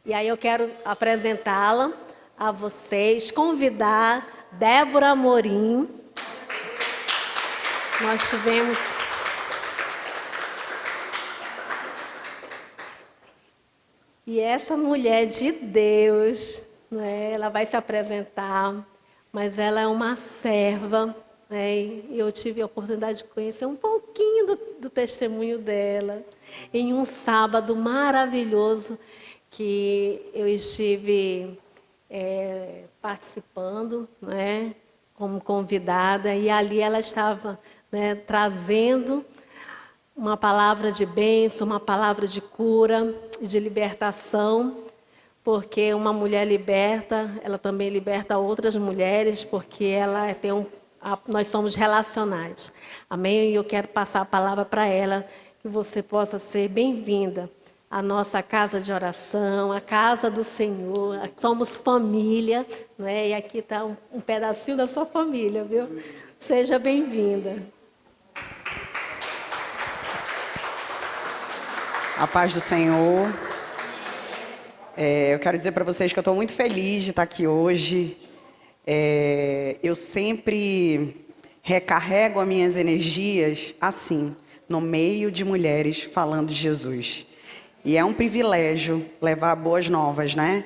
E aí eu quero apresentá-la a vocês, convidar Débora Amorim. Nós tivemos... E essa mulher de Deus, né, ela vai se apresentar, mas ela é uma serva, né, e eu tive a oportunidade de conhecer um pouquinho do testemunho dela em um sábado maravilhoso que eu estive participando, né, como convidada, e ali ela estava, né, trazendo uma palavra de bênção, uma palavra de cura e de libertação, porque uma mulher liberta, ela também liberta outras mulheres, porque ela tem nós somos relacionais. Amém? E eu quero passar a palavra para ela, que você possa ser bem-vinda à nossa casa de oração, à casa do Senhor. Somos família, né? E aqui está um pedacinho da sua família, viu? Seja bem-vinda. A paz do Senhor. Eu quero dizer para vocês que eu estou muito feliz de estar aqui hoje. Eu sempre recarrego as minhas energias assim, no meio de mulheres falando de Jesus. E é um privilégio levar boas novas, né?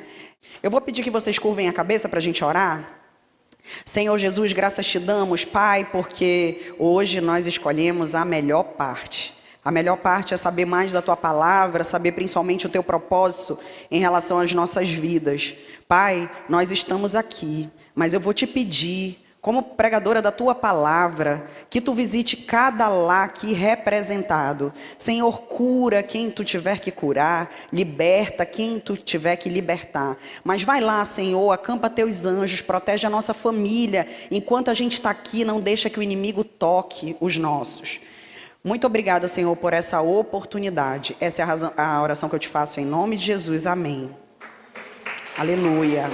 Eu vou pedir que vocês curvem a cabeça para a gente orar. Senhor Jesus, graças te damos, Pai, porque hoje nós escolhemos a melhor parte. A melhor parte é saber mais da Tua palavra, saber principalmente o Teu propósito em relação às nossas vidas. Pai, nós estamos aqui, mas eu vou te pedir, como pregadora da Tua palavra, que Tu visite cada lar aqui representado. Senhor, cura quem Tu tiver que curar, liberta quem Tu tiver que libertar. Mas vai lá, Senhor, acampa Teus anjos, protege a nossa família. Enquanto a gente está aqui, não deixa que o inimigo toque os nossos. Muito obrigada, Senhor, por essa oportunidade. Essa é a oração que eu te faço em nome de Jesus. Amém. Aleluia.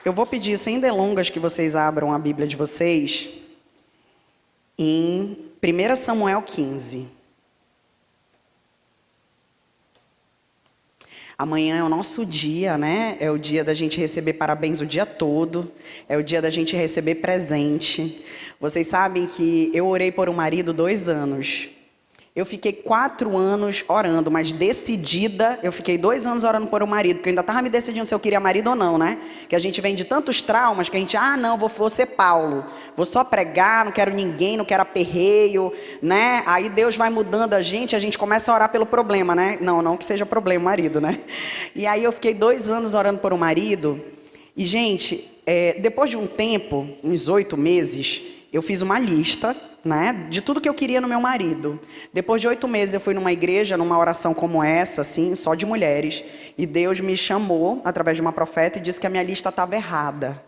Eu vou pedir, sem delongas, que vocês abram a Bíblia de vocês em 1 Samuel 15. Amanhã é o nosso dia, né? É o dia da gente receber parabéns o dia todo. É o dia da gente receber presente. Vocês sabem que eu orei por um marido 2 anos. Eu fiquei 4 anos orando, mas decidida, eu fiquei 2 anos orando por um marido, porque eu ainda estava me decidindo se eu queria marido ou não, né? Que a gente vem de tantos traumas que a gente, não, vou ser Paulo. Vou só pregar, não quero ninguém, não quero aperreio, né? Aí Deus vai mudando a gente começa a orar pelo problema, né? Não que seja problema, marido, né? E aí eu fiquei 2 anos orando por um marido. E, gente, depois de um tempo, uns 8 meses, eu fiz uma lista, né, de tudo que eu queria no meu marido. Depois de 8 meses eu fui numa igreja, numa oração como essa, assim, só de mulheres. E Deus me chamou, através de uma profeta, e disse que a minha lista estava errada.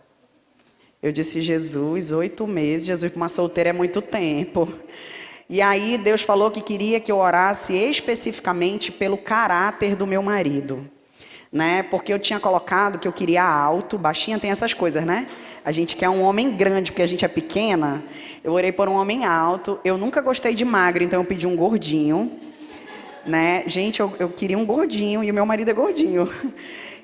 Eu disse, Jesus, 8 meses, Jesus, para uma solteira é muito tempo. E aí Deus falou que queria que eu orasse especificamente pelo caráter do meu marido. Né? Porque eu tinha colocado que eu queria alto, baixinha tem essas coisas, né? A gente quer um homem grande, porque a gente é pequena. Eu orei por um homem alto. Eu nunca gostei de magro, então eu pedi um gordinho. Né? Gente, eu queria um gordinho e o meu marido é gordinho.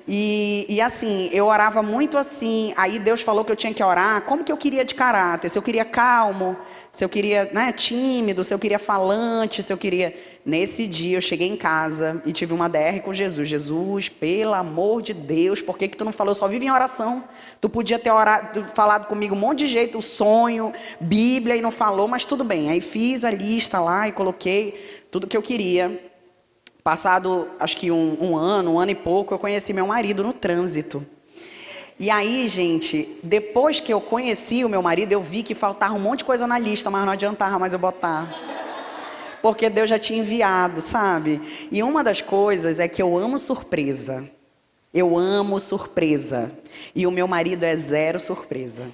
E assim, eu orava muito assim. Aí Deus falou que eu tinha que orar como que eu queria de caráter. Se eu queria calmo, se eu queria, né, tímido, se eu queria falante, se eu queria... Nesse dia eu cheguei em casa e tive uma DR com Jesus. Jesus, pelo amor de Deus, por que tu não falou? Eu só vivo em oração. Tu podia ter falado comigo um monte de jeito, sonho, Bíblia, e não falou, mas tudo bem. Aí fiz a lista lá e coloquei tudo que eu queria. Passado, acho que um ano e pouco, eu conheci meu marido no trânsito. E aí, gente, depois que eu conheci o meu marido, eu vi que faltava um monte de coisa na lista, mas não adiantava mais eu botar. Porque Deus já tinha enviado, sabe? E uma das coisas é que eu amo surpresa. Eu amo surpresa. E o meu marido é 0 surpresa.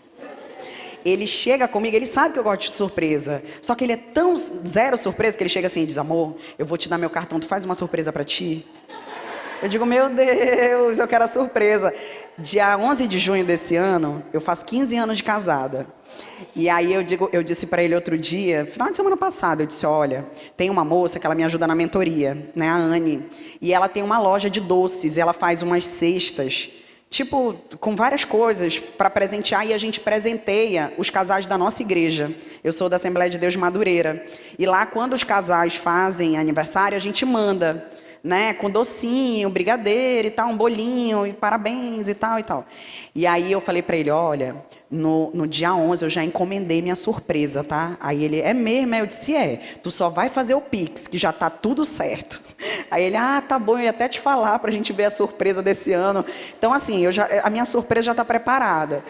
Ele chega comigo, ele sabe que eu gosto de surpresa. Só que ele é tão 0 surpresa que ele chega assim e diz, amor, eu vou te dar meu cartão, tu faz uma surpresa pra ti? Eu digo, meu Deus, eu quero a surpresa. Dia 11 de junho desse ano, eu faço 15 anos de casada. E aí eu disse para ele outro dia, final de semana passada, eu disse, olha, tem uma moça que ela me ajuda na mentoria, né, a Anne, e ela tem uma loja de doces, ela faz umas cestas, tipo, com várias coisas para presentear, e a gente presenteia os casais da nossa igreja. Eu sou da Assembleia de Deus Madureira, e lá quando os casais fazem aniversário, a gente manda, né, com docinho, brigadeiro e tal, um bolinho, e parabéns e tal e tal. E aí eu falei para ele, olha, no dia 11 eu já encomendei minha surpresa, tá? Aí ele, é mesmo? Eu disse, tu só vai fazer o Pix, que já tá tudo certo. Aí ele, tá bom, eu ia até te falar pra gente ver a surpresa desse ano. Então assim, a minha surpresa já tá preparada.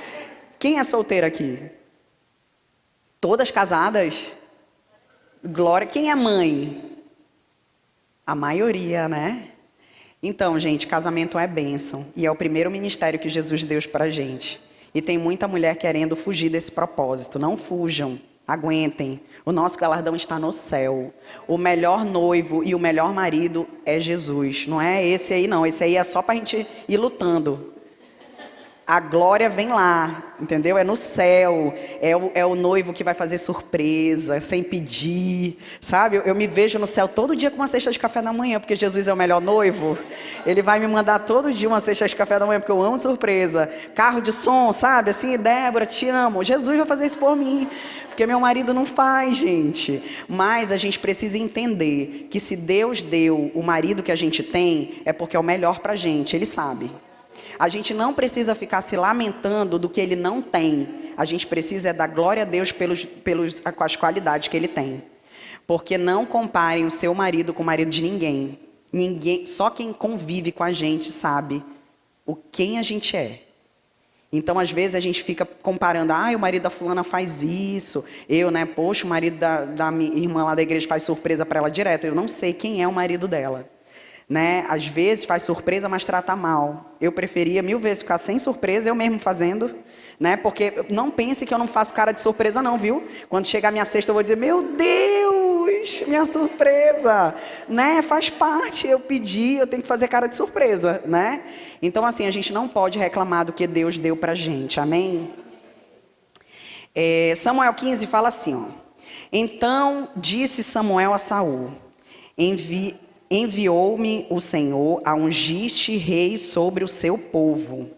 Quem é solteiro aqui? Todas casadas? Glória, quem é mãe? A maioria, né? Então, gente, casamento é bênção. E é o primeiro ministério que Jesus deu pra gente. E tem muita mulher querendo fugir desse propósito. Não fujam, aguentem. O nosso galardão está no céu. O melhor noivo e o melhor marido é Jesus. Não é esse aí, não. Esse aí é só pra gente ir lutando. A glória vem lá, entendeu? É no céu, é o noivo que vai fazer surpresa, sem pedir, sabe? Eu me vejo no céu todo dia com uma cesta de café da manhã, porque Jesus é o melhor noivo. Ele vai me mandar todo dia uma cesta de café da manhã, porque eu amo surpresa. Carro de som, sabe? Assim, Débora, te amo. Jesus vai fazer isso por mim, porque meu marido não faz, gente. Mas a gente precisa entender que se Deus deu o marido que a gente tem, é porque é o melhor pra gente, Ele sabe. A gente não precisa ficar se lamentando do que ele não tem. A gente precisa dar glória a Deus com as qualidades que ele tem. Porque não comparem o seu marido com o marido de ninguém. Só quem convive com a gente sabe quem a gente é. Então, às vezes, a gente fica comparando. O marido da fulana faz isso. Poxa, o marido da minha irmã lá da igreja faz surpresa para ela direto. Eu não sei quem é o marido dela. Né? Às vezes faz surpresa, mas trata mal. Eu preferia 1000 vezes ficar sem surpresa, eu mesmo fazendo, né? Porque não pense que eu não faço cara de surpresa não, viu? Quando chegar a minha cesta eu vou dizer, meu Deus, minha surpresa, né? Faz parte, eu pedi, eu tenho que fazer cara de surpresa, né? Então assim, a gente não pode reclamar do que Deus deu pra gente, amém? Samuel 15 fala assim, ó. Então disse Samuel a Saul, enviou-me o Senhor a ungir-te rei sobre o seu povo.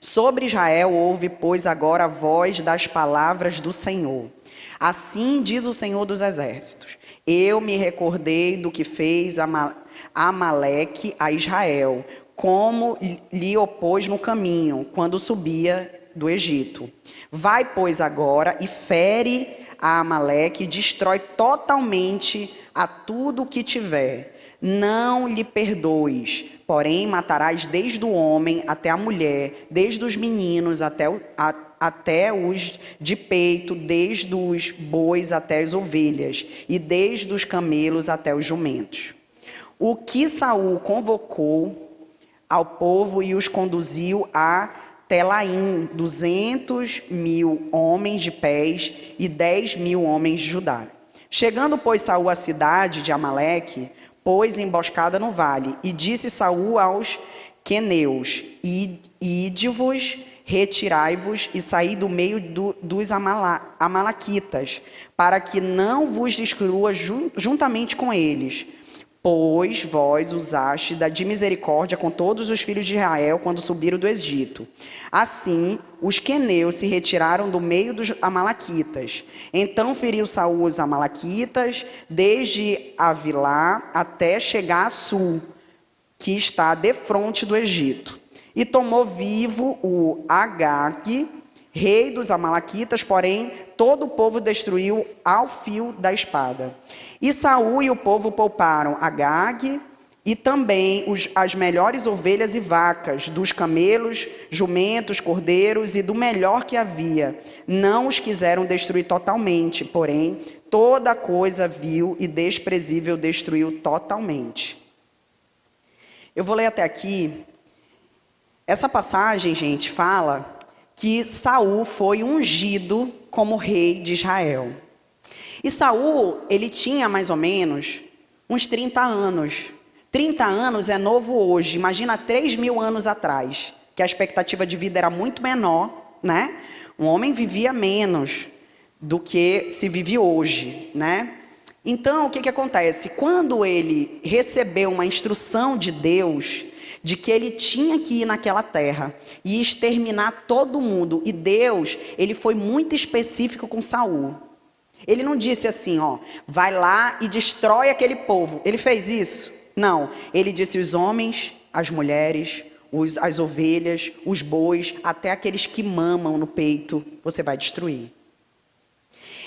Sobre Israel ouve, pois, agora a voz das palavras do Senhor. Assim diz o Senhor dos Exércitos. Eu me recordei do que fez Amaleque a Israel, como lhe opôs no caminho, quando subia do Egito. Vai, pois, agora e fere a Amaleque e destrói totalmente a tudo o que tiver. Não lhe perdoes, porém matarás desde o homem até a mulher, desde os meninos até os de peito, desde os bois até as ovelhas, e desde os camelos até os jumentos. O que Saul convocou ao povo e os conduziu a Telaim, 200.000 homens de pés e 10.000 homens de Judá. Chegando, pois, Saul à cidade de Amaleque, pôs emboscada no vale, e disse Saul aos queneus, ide-vos, retirai-vos e saí do meio dos amalequitas, para que não vos destrua juntamente com eles. Pois vós usaste de misericórdia com todos os filhos de Israel quando subiram do Egito. Assim, os queneus se retiraram do meio dos amalequitas. Então feriu Saul os amalequitas, desde Avilá até chegar a Sul, que está defronte do Egito. E tomou vivo o Agag, rei dos amalequitas, porém todo o povo destruiu ao fio da espada. E Saul e o povo pouparam Agag e também as melhores ovelhas e vacas, dos camelos, jumentos, cordeiros e do melhor que havia. Não os quiseram destruir totalmente, porém toda coisa vil e desprezível destruiu totalmente. Eu vou ler até aqui. Essa passagem, gente, fala que Saul foi ungido como rei de Israel. E Saul, ele tinha mais ou menos uns 30 anos. 30 anos é novo hoje. Imagina 3.000 anos atrás, que a expectativa de vida era muito menor, né? Um homem vivia menos do que se vive hoje, né? Então, o que acontece? Quando ele recebeu uma instrução de Deus, de que ele tinha que ir naquela terra e exterminar todo mundo, e Deus, ele foi muito específico com Saul. Ele não disse assim, ó, vai lá e destrói aquele povo. Ele fez isso? Não. Ele disse os homens, as mulheres, as ovelhas, os bois, até aqueles que mamam no peito, você vai destruir.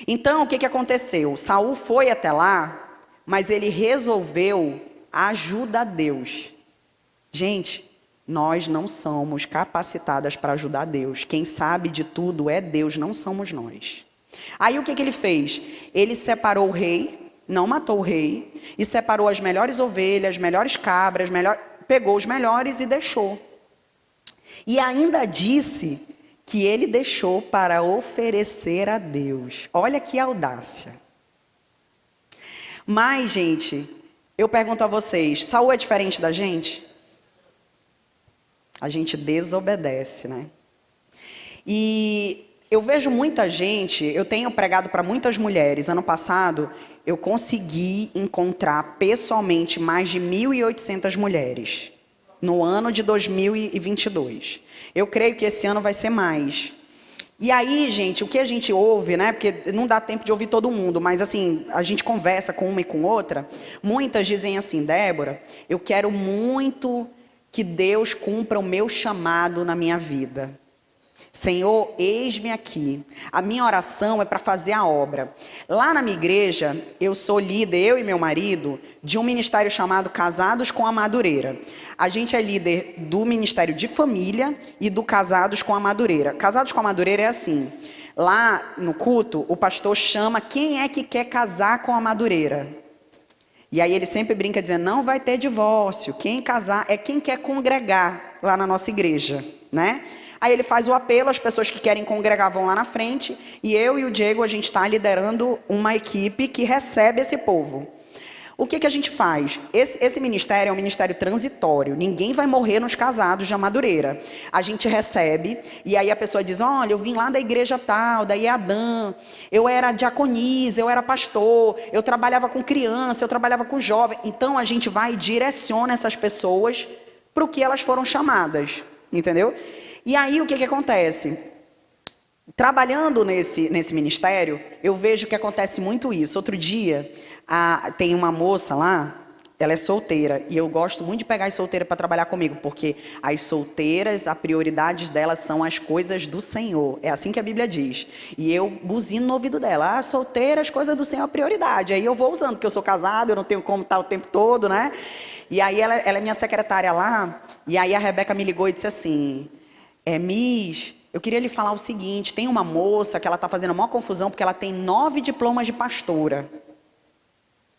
Então, o que aconteceu? Saul foi até lá, mas ele resolveu ajudar Deus. Gente, nós não somos capacitadas para ajudar Deus. Quem sabe de tudo é Deus, não somos nós. Aí o que ele fez? Ele separou o rei, não matou o rei, e separou as melhores ovelhas, as melhores cabras, pegou os melhores e deixou. E ainda disse que ele deixou para oferecer a Deus. Olha que audácia. Mas, gente, eu pergunto a vocês, Saul é diferente da gente? A gente desobedece, né? E eu vejo muita gente, eu tenho pregado para muitas mulheres. Ano passado, eu consegui encontrar pessoalmente mais de 1.800 mulheres. No ano de 2022. Eu creio que esse ano vai ser mais. E aí, gente, o que a gente ouve, né? Porque não dá tempo de ouvir todo mundo, mas assim, a gente conversa com uma e com outra. Muitas dizem assim, Débora, eu quero muito que Deus cumpra o meu chamado na minha vida. Senhor, eis-me aqui. A minha oração é para fazer a obra. Lá na minha igreja, eu sou líder, eu e meu marido, de um ministério chamado Casados com a Madureira. A gente é líder do Ministério de Família e do Casados com a Madureira. Casados com a Madureira é assim. Lá no culto, o pastor chama quem é que quer casar com a Madureira. E aí ele sempre brinca dizendo, não vai ter divórcio. Quem casar é quem quer congregar lá na nossa igreja, né? Aí ele faz o apelo, as pessoas que querem congregar vão lá na frente, e eu e o Diego, a gente está liderando uma equipe que recebe esse povo. O que a gente faz? Esse ministério é um ministério transitório, ninguém vai morrer nos Casados de Madureira. A gente recebe, e aí a pessoa diz, olha, eu vim lá da igreja tal, da IADAM, eu era diaconisa, eu era pastor, eu trabalhava com criança, eu trabalhava com jovem. Então a gente vai e direciona essas pessoas para o que elas foram chamadas, entendeu? E aí o que acontece? Trabalhando nesse ministério, eu vejo que acontece muito isso. Outro dia, tem uma moça lá, ela é solteira, e eu gosto muito de pegar as solteiras para trabalhar comigo, porque as solteiras, a prioridade delas são as coisas do Senhor. É assim que a Bíblia diz. E eu buzino no ouvido dela, solteira, as coisas do Senhor é prioridade. Aí eu vou usando, porque eu sou casado, eu não tenho como estar o tempo todo, né? E aí ela é minha secretária lá, e aí a Rebeca me ligou e disse assim... Miss, eu queria lhe falar o seguinte, tem uma moça que ela está fazendo a maior confusão porque ela tem 9 diplomas de pastora.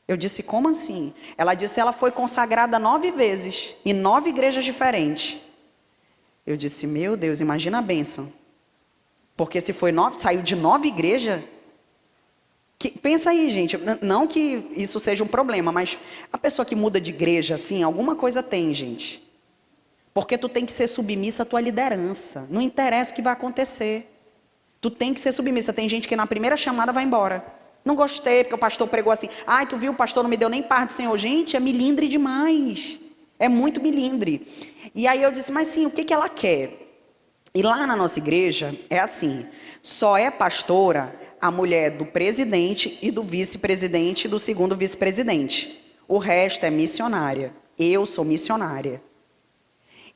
Eu disse, como assim? Ela disse, ela foi consagrada 9 vezes, em 9 igrejas diferentes. Eu disse, meu Deus, imagina a bênção. Porque se foi 9, saiu de 9 igrejas... Pensa aí, gente, não que isso seja um problema, mas a pessoa que muda de igreja assim, alguma coisa tem, gente. Porque tu tem que ser submissa à tua liderança. Não interessa o que vai acontecer. Tu tem que ser submissa. Tem gente que na primeira chamada vai embora. Não gostei, porque o pastor pregou assim. Ai, tu viu, o pastor não me deu nem parte do Senhor. Gente, é milindre demais. É muito milindre. E aí eu disse, mas sim, o que ela quer? E lá na nossa igreja é assim. Só é pastora a mulher do presidente e do vice-presidente e do segundo vice-presidente. O resto é missionária. Eu sou missionária.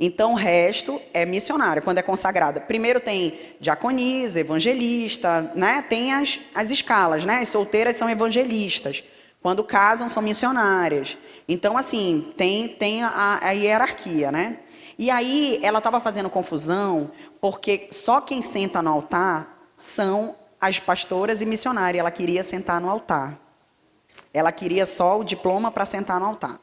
Então, o resto é missionária, quando é consagrada. Primeiro tem diaconisa, evangelista, né? Tem as escalas, né? As solteiras são evangelistas. Quando casam, são missionárias. Então, assim, tem a hierarquia, né? E aí, ela estava fazendo confusão, porque só quem senta no altar são as pastoras e missionárias. Ela queria sentar no altar. Ela queria só o diploma para sentar no altar.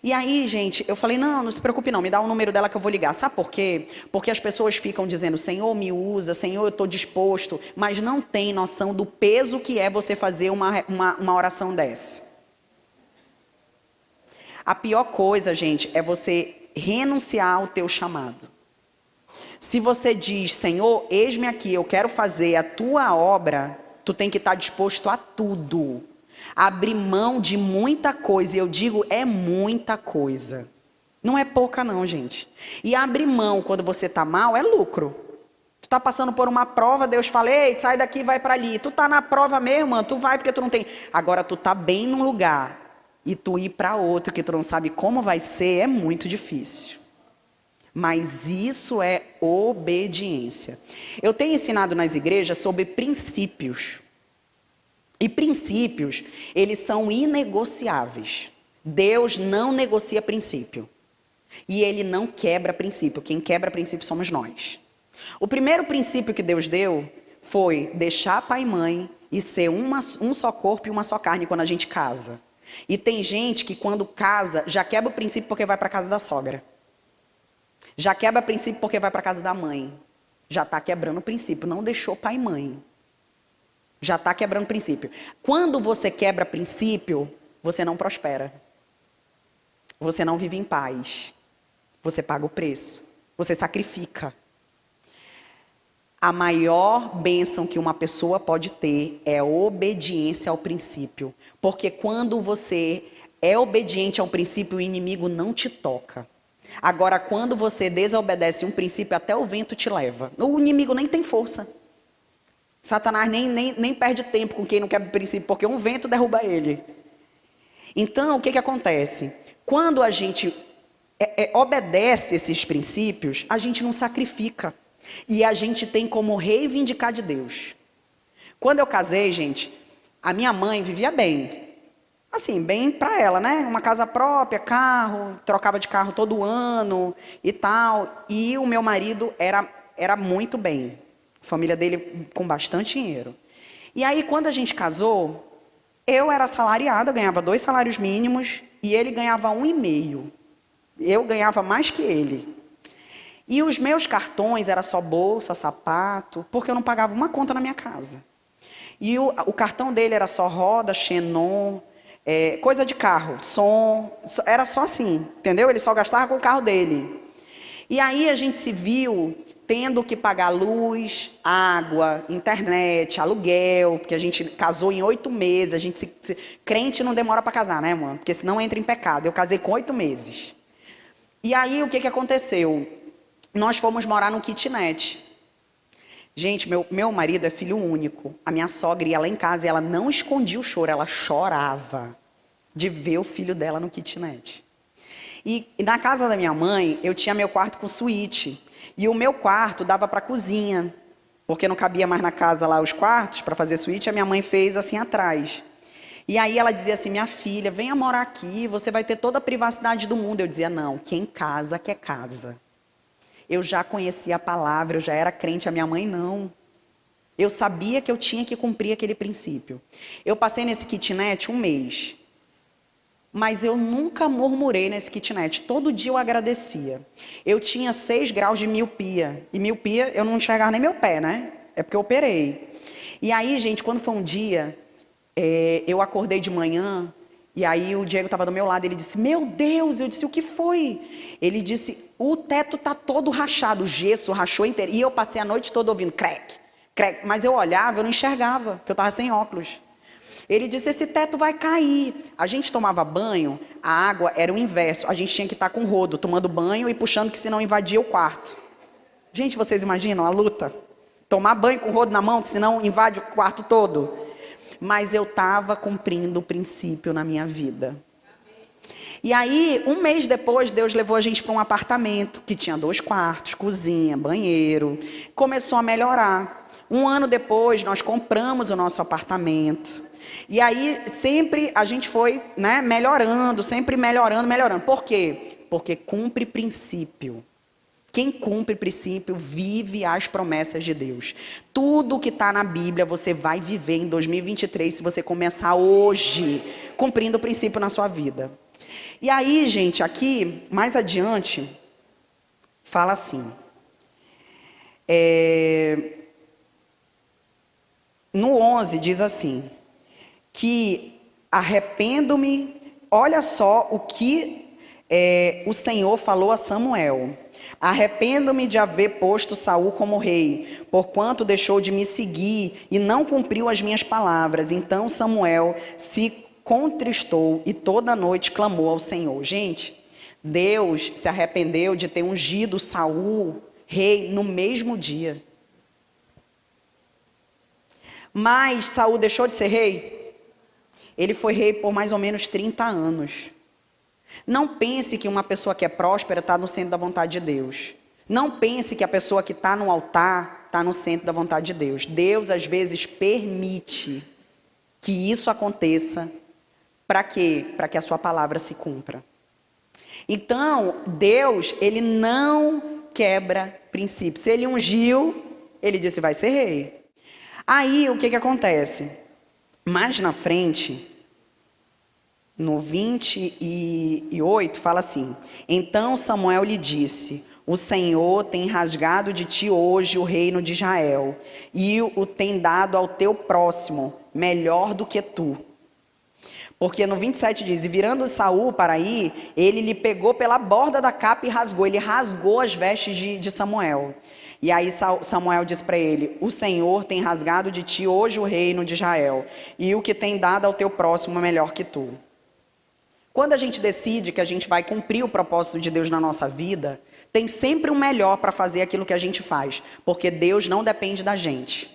E aí, gente, eu falei, não se preocupe não, me dá o número dela que eu vou ligar. Sabe por quê? Porque as pessoas ficam dizendo, Senhor, me usa, Senhor, eu estou disposto, mas não tem noção do peso que é você fazer uma oração dessa. A pior coisa, gente, é você renunciar ao teu chamado. Se você diz, Senhor, eis-me aqui, eu quero fazer a tua obra, tu tem que estar disposto a tudo. Abrir mão de muita coisa, e eu digo, é muita coisa. Não é pouca não, gente. E abrir mão quando você está mal é lucro. Tu está passando por uma prova, Deus fala, ei, sai daqui e vai para ali. Tu está na prova mesmo, mano, tu vai porque tu não tem. Agora tu está bem num lugar e tu ir para outro que tu não sabe como vai ser, é muito difícil. Mas isso é obediência. Eu tenho ensinado nas igrejas sobre princípios. E princípios, eles são inegociáveis. Deus não negocia princípio. E Ele não quebra princípio. Quem quebra princípio somos nós. O primeiro princípio que Deus deu foi deixar pai e mãe e ser um só corpo e uma só carne quando a gente casa. E tem gente que quando casa já quebra o princípio porque vai para a casa da sogra. Já quebra o princípio porque vai para a casa da mãe. Já está quebrando o princípio. Não deixou pai e mãe. Já está quebrando o princípio. Quando você quebra princípio, você não prospera. Você não vive em paz. Você paga o preço. Você sacrifica. A maior bênção que uma pessoa pode ter é obediência ao princípio. Porque quando você é obediente ao princípio, o inimigo não te toca. Agora, quando você desobedece um princípio, até o vento te leva. O inimigo nem tem força. Satanás nem perde tempo com quem não quebra o princípio, porque um vento derruba ele. Então, o que acontece? Quando a gente obedece esses princípios, a gente não sacrifica. E a gente tem como reivindicar de Deus. Quando eu casei, gente, a minha mãe vivia bem. Assim, bem para ela, né? Uma casa própria, carro, trocava de carro todo ano e tal. E o meu marido era muito bem. A família dele com bastante dinheiro. E aí, quando a gente casou, eu era assalariada, ganhava 2 salários mínimos e ele ganhava 1,5. Eu ganhava mais que ele. E os meus cartões era só bolsa, sapato, porque eu não pagava uma conta na minha casa. E o cartão dele era só roda, xenon, coisa de carro, som, era só assim, entendeu? Ele só gastava com o carro dele. E aí a gente se viu tendo que pagar luz, água, internet, aluguel, porque a gente casou em 8 meses, a gente crente não demora para casar, né, mano? Porque senão entra em pecado. Eu casei com 8 meses. E aí o que aconteceu? Nós fomos morar num kitnet. Gente, meu marido é filho único. A minha sogra ia lá em casa e ela não escondia o choro, ela chorava de ver o filho dela no kitnet. E na casa da minha mãe, eu tinha meu quarto com suíte. E o meu quarto dava para a cozinha. Porque não cabia mais na casa lá os quartos para fazer suíte, a minha mãe fez assim atrás. E aí ela dizia assim, minha filha, venha morar aqui, você vai ter toda a privacidade do mundo. Eu dizia, não, quem casa quer casa. Eu já conhecia a palavra, eu já era crente, a minha mãe não. Eu sabia que eu tinha que cumprir aquele princípio. Eu passei nesse kitnet 1 mês. Mas eu nunca murmurei nesse kitnet. Todo dia eu agradecia. Eu tinha 6 graus de miopia. E miopia, eu não enxergava nem meu pé, né? É porque eu operei. E aí, gente, quando foi um dia, eu acordei de manhã, e aí o Diego estava do meu lado, ele disse, meu Deus, eu disse, o que foi? Ele disse, o teto está todo rachado, o gesso rachou inteiro. E eu passei a noite toda ouvindo crack, crack. Mas eu olhava, eu não enxergava, porque eu estava sem óculos. Ele disse, esse teto vai cair. A gente tomava banho, a água era o inverso. A gente tinha que estar com o rodo, tomando banho e puxando, que senão invadia o quarto. Gente, vocês imaginam a luta? Tomar banho com o rodo na mão, que senão invade o quarto todo. Mas eu estava cumprindo o princípio na minha vida. E aí, 1 mês depois, Deus levou a gente para um apartamento que tinha 2 quartos, cozinha, banheiro. Começou a melhorar. 1 ano depois, nós compramos o nosso apartamento. E aí, sempre a gente foi, né, melhorando, sempre melhorando. Por quê? Porque cumpre princípio. Quem cumpre princípio vive as promessas de Deus. Tudo que está na Bíblia você vai viver em 2023 se você começar hoje cumprindo o princípio na sua vida. E aí, gente, aqui, mais adiante, fala assim. No 11 diz assim, que arrependo-me, olha só o que o Senhor falou a Samuel. Arrependo-me de haver posto Saul como rei, porquanto deixou de me seguir e não cumpriu as minhas palavras. Então Samuel se contristou e toda noite clamou ao Senhor. Gente, Deus se arrependeu de ter ungido Saul rei no mesmo dia. Mas Saul deixou de ser rei? Ele foi rei por mais ou menos 30 anos. Não pense que uma pessoa que é próspera está no centro da vontade de Deus. Não pense que a pessoa que está no altar está no centro da vontade de Deus. Deus, às vezes, permite que isso aconteça. Para quê? Para que a sua palavra se cumpra. Então, Deus, ele não quebra princípios. Se ele ungiu, ele disse, vai ser rei. Aí, o que acontece? Mais na frente, no 28, fala assim: então Samuel lhe disse, o Senhor tem rasgado de ti hoje o reino de Israel, e o tem dado ao teu próximo, melhor do que tu. Porque no 27 diz, e virando Saul para ir, ele lhe pegou pela borda da capa e rasgou. Ele rasgou as vestes de Samuel. E aí Samuel diz para ele, o Senhor tem rasgado de ti hoje o reino de Israel, e o que tem dado ao teu próximo é melhor que tu. Quando a gente decide que a gente vai cumprir o propósito de Deus na nossa vida, tem sempre um melhor para fazer aquilo que a gente faz, porque Deus não depende da gente.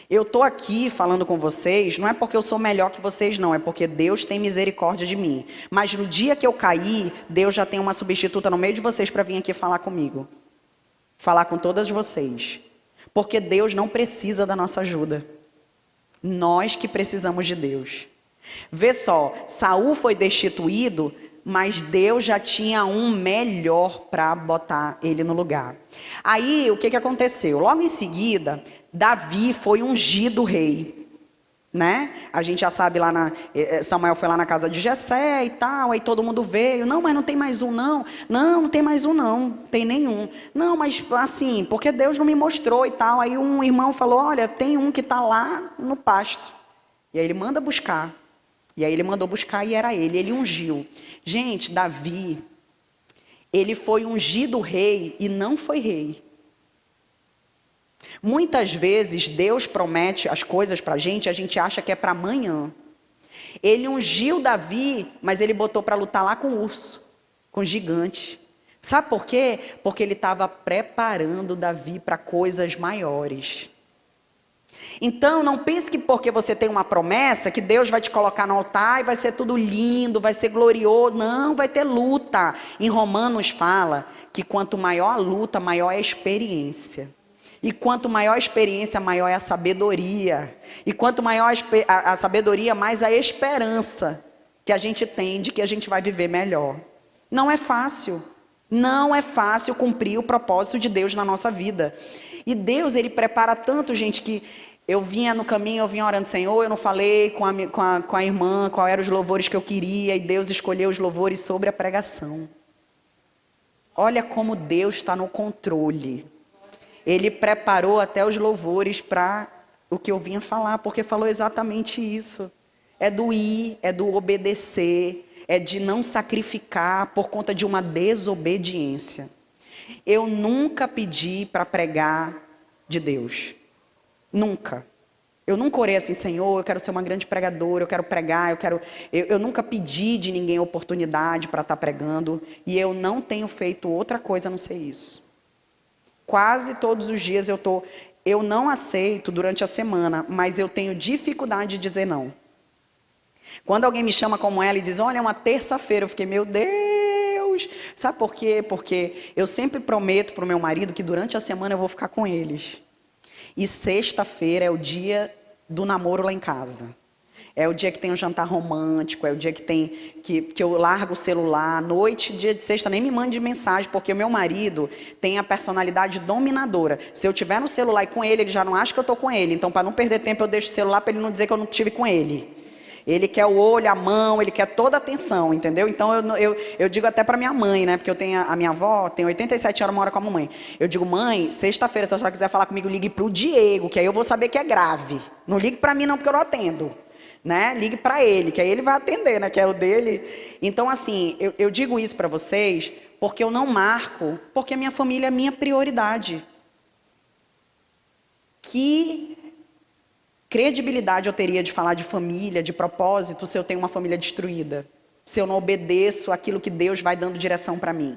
Eu estou aqui falando com vocês, não é porque eu sou melhor que vocês não, é porque Deus tem misericórdia de mim. Mas no dia que eu cair, Deus já tem uma substituta no meio de vocês para vir aqui falar comigo. Falar com todas vocês. Porque Deus não precisa da nossa ajuda. Nós que precisamos de Deus. Vê só, Saul foi destituído, mas Deus já tinha um melhor para botar ele no lugar. Aí, o que aconteceu? Logo em seguida, Davi foi ungido rei, né? A gente já sabe lá, Samuel foi lá na casa de Jessé e tal, aí todo mundo veio, não, mas não tem mais um não, não tem mais um não, tem nenhum. Não, mas assim, porque Deus não me mostrou e tal, aí um irmão falou, olha, tem um que está lá no pasto. E aí ele manda buscar. E aí ele mandou buscar e era ele ungiu. Gente, Davi, ele foi ungido rei e não foi rei. Muitas vezes Deus promete as coisas para a gente acha que é para amanhã. Ele ungiu Davi, mas ele botou para lutar lá com o urso, com o gigante. Sabe por quê? Porque ele estava preparando Davi para coisas maiores. Então, não pense que porque você tem uma promessa, que Deus vai te colocar no altar e vai ser tudo lindo, vai ser glorioso. Não, vai ter luta. Em Romanos fala que quanto maior a luta, maior é a experiência. E quanto maior a experiência, maior é a sabedoria. E quanto maior a sabedoria, mais a esperança que a gente tem de que a gente vai viver melhor. Não é fácil. Não é fácil cumprir o propósito de Deus na nossa vida. E Deus, ele prepara tanto, gente, que eu vinha no caminho, eu vinha orando, Senhor, eu não falei com a irmã qual eram os louvores que eu queria, e Deus escolheu os louvores sobre a pregação. Olha como Deus está no controle. Ele preparou até os louvores para o que eu vinha falar, porque falou exatamente isso. É do ir, é do obedecer, é de não sacrificar por conta de uma desobediência. Eu nunca pedi para pregar de Deus. Nunca. Eu nunca orei assim, Senhor, eu quero ser uma grande pregadora, eu quero pregar, eu nunca pedi de ninguém oportunidade para estar pregando, e eu não tenho feito outra coisa a não ser isso. Quase todos os dias eu não aceito durante a semana, mas eu tenho dificuldade de dizer não. Quando alguém me chama como ela e diz, olha, é uma terça-feira, eu fiquei, meu Deus, sabe por quê? Porque eu sempre prometo para o meu marido que durante a semana eu vou ficar com eles. E sexta-feira é o dia do namoro lá em casa. É o dia que tem um jantar romântico, é o dia que eu largo o celular. Noite, dia de sexta, nem me mande mensagem, porque o meu marido tem a personalidade dominadora. Se eu tiver no celular e com ele, ele já não acha que eu estou com ele. Então, para não perder tempo, eu deixo o celular para ele não dizer que eu não estive com ele. Ele quer o olho, a mão, ele quer toda a atenção, entendeu? Então, eu digo até para minha mãe, né? Porque a minha avó tem 87 anos, mora com a mamãe. Eu digo, mãe, sexta-feira, se a senhora quiser falar comigo, ligue para o Diego, que aí eu vou saber que é grave. Não ligue para mim não, porque eu não atendo. Né? Ligue para ele, que aí ele vai atender, né? Que é o dele. Então, assim, eu digo isso para vocês, Porque eu não marco, porque a minha família é minha prioridade. Que credibilidade eu teria de falar de família, de propósito, se eu tenho uma família destruída? Se eu não obedeço aquilo que Deus vai dando direção para mim?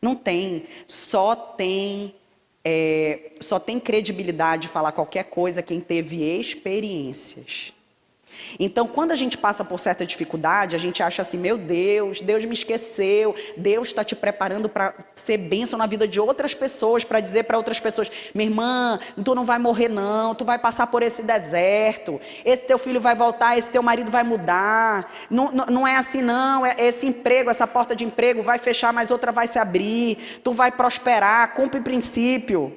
Não tem. Só tem credibilidade de falar qualquer coisa quem teve experiências. Então, quando a gente passa por certa dificuldade, a gente acha assim, meu Deus, Deus me esqueceu, Deus está te preparando para ser bênção na vida de outras pessoas, para dizer para outras pessoas, minha irmã, tu não vai morrer não, tu vai passar por esse deserto, esse teu filho vai voltar, esse teu marido vai mudar, não é assim não, esse emprego, essa porta de emprego vai fechar, mas outra vai se abrir, tu vai prosperar, cumpre princípio.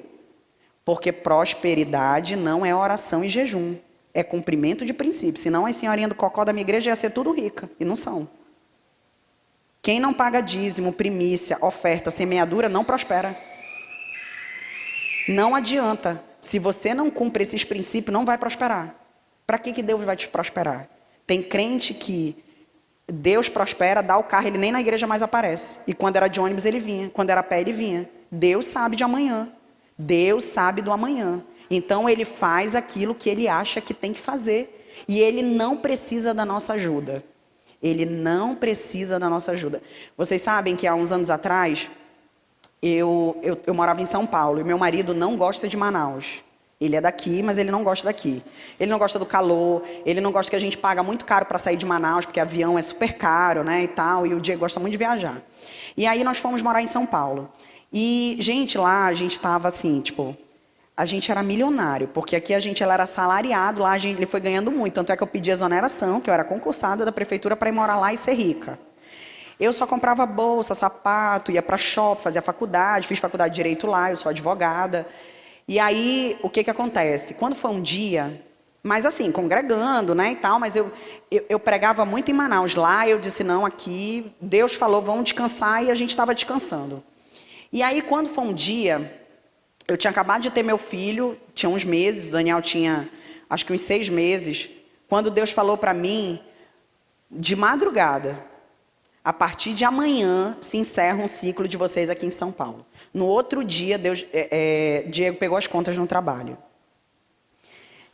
Porque prosperidade não é oração e jejum. É cumprimento de princípio. Senão as senhorinhas do cocó da minha igreja ia ser tudo rica. E não são. Quem não paga dízimo, primícia, oferta, semeadura, não prospera. Não adianta. Se você não cumpre esses princípios, não vai prosperar. Para que Deus vai te prosperar? Tem crente que Deus prospera, dá o carro, ele nem na igreja mais aparece. E quando era de ônibus ele vinha. Quando era a pé ele vinha. Deus sabe de amanhã. Deus sabe do amanhã. Então ele faz aquilo que ele acha que tem que fazer. E ele não precisa da nossa ajuda. Ele não precisa da nossa ajuda. Vocês sabem que há uns anos atrás, eu morava em São Paulo. E meu marido não gosta de Manaus. Ele é daqui, mas ele não gosta daqui. Ele não gosta do calor. Ele não gosta que a gente paga muito caro para sair de Manaus, porque avião é super caro, né, e tal. E o Diego gosta muito de viajar. E aí nós fomos morar em São Paulo. E, gente, lá a gente estava assim, tipo... A gente era milionário, porque aqui a gente era assalariado, lá ele foi ganhando muito. Tanto é que eu pedi exoneração, que eu era concursada da prefeitura para ir morar lá e ser rica. Eu só comprava bolsa, sapato, ia para shopping, fazia faculdade, fiz faculdade de Direito lá, eu sou advogada. E aí, o que acontece? Quando foi um dia, mas assim, congregando, né, e tal, mas eu pregava muito em Manaus. Lá eu disse, não, aqui, Deus falou, vamos descansar, e a gente estava descansando. E aí, quando foi um dia... Eu tinha acabado de ter meu filho, tinha uns meses, o Daniel tinha acho que uns 6 meses, quando Deus falou para mim, de madrugada, a partir de amanhã se encerra um ciclo de vocês aqui em São Paulo. No outro dia, Diego pegou as contas no trabalho.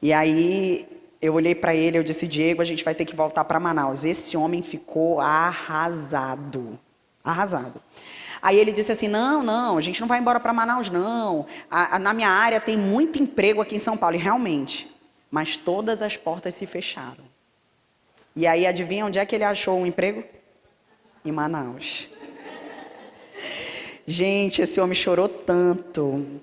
E aí eu olhei para ele, eu disse, Diego, a gente vai ter que voltar para Manaus. Esse homem ficou arrasado, arrasado. Aí ele disse assim, não, a gente não vai embora para Manaus, não. Na minha área tem muito emprego aqui em São Paulo, e realmente. Mas todas as portas se fecharam. E aí, adivinha onde é que ele achou um emprego? Em Manaus. Gente, esse homem chorou tanto.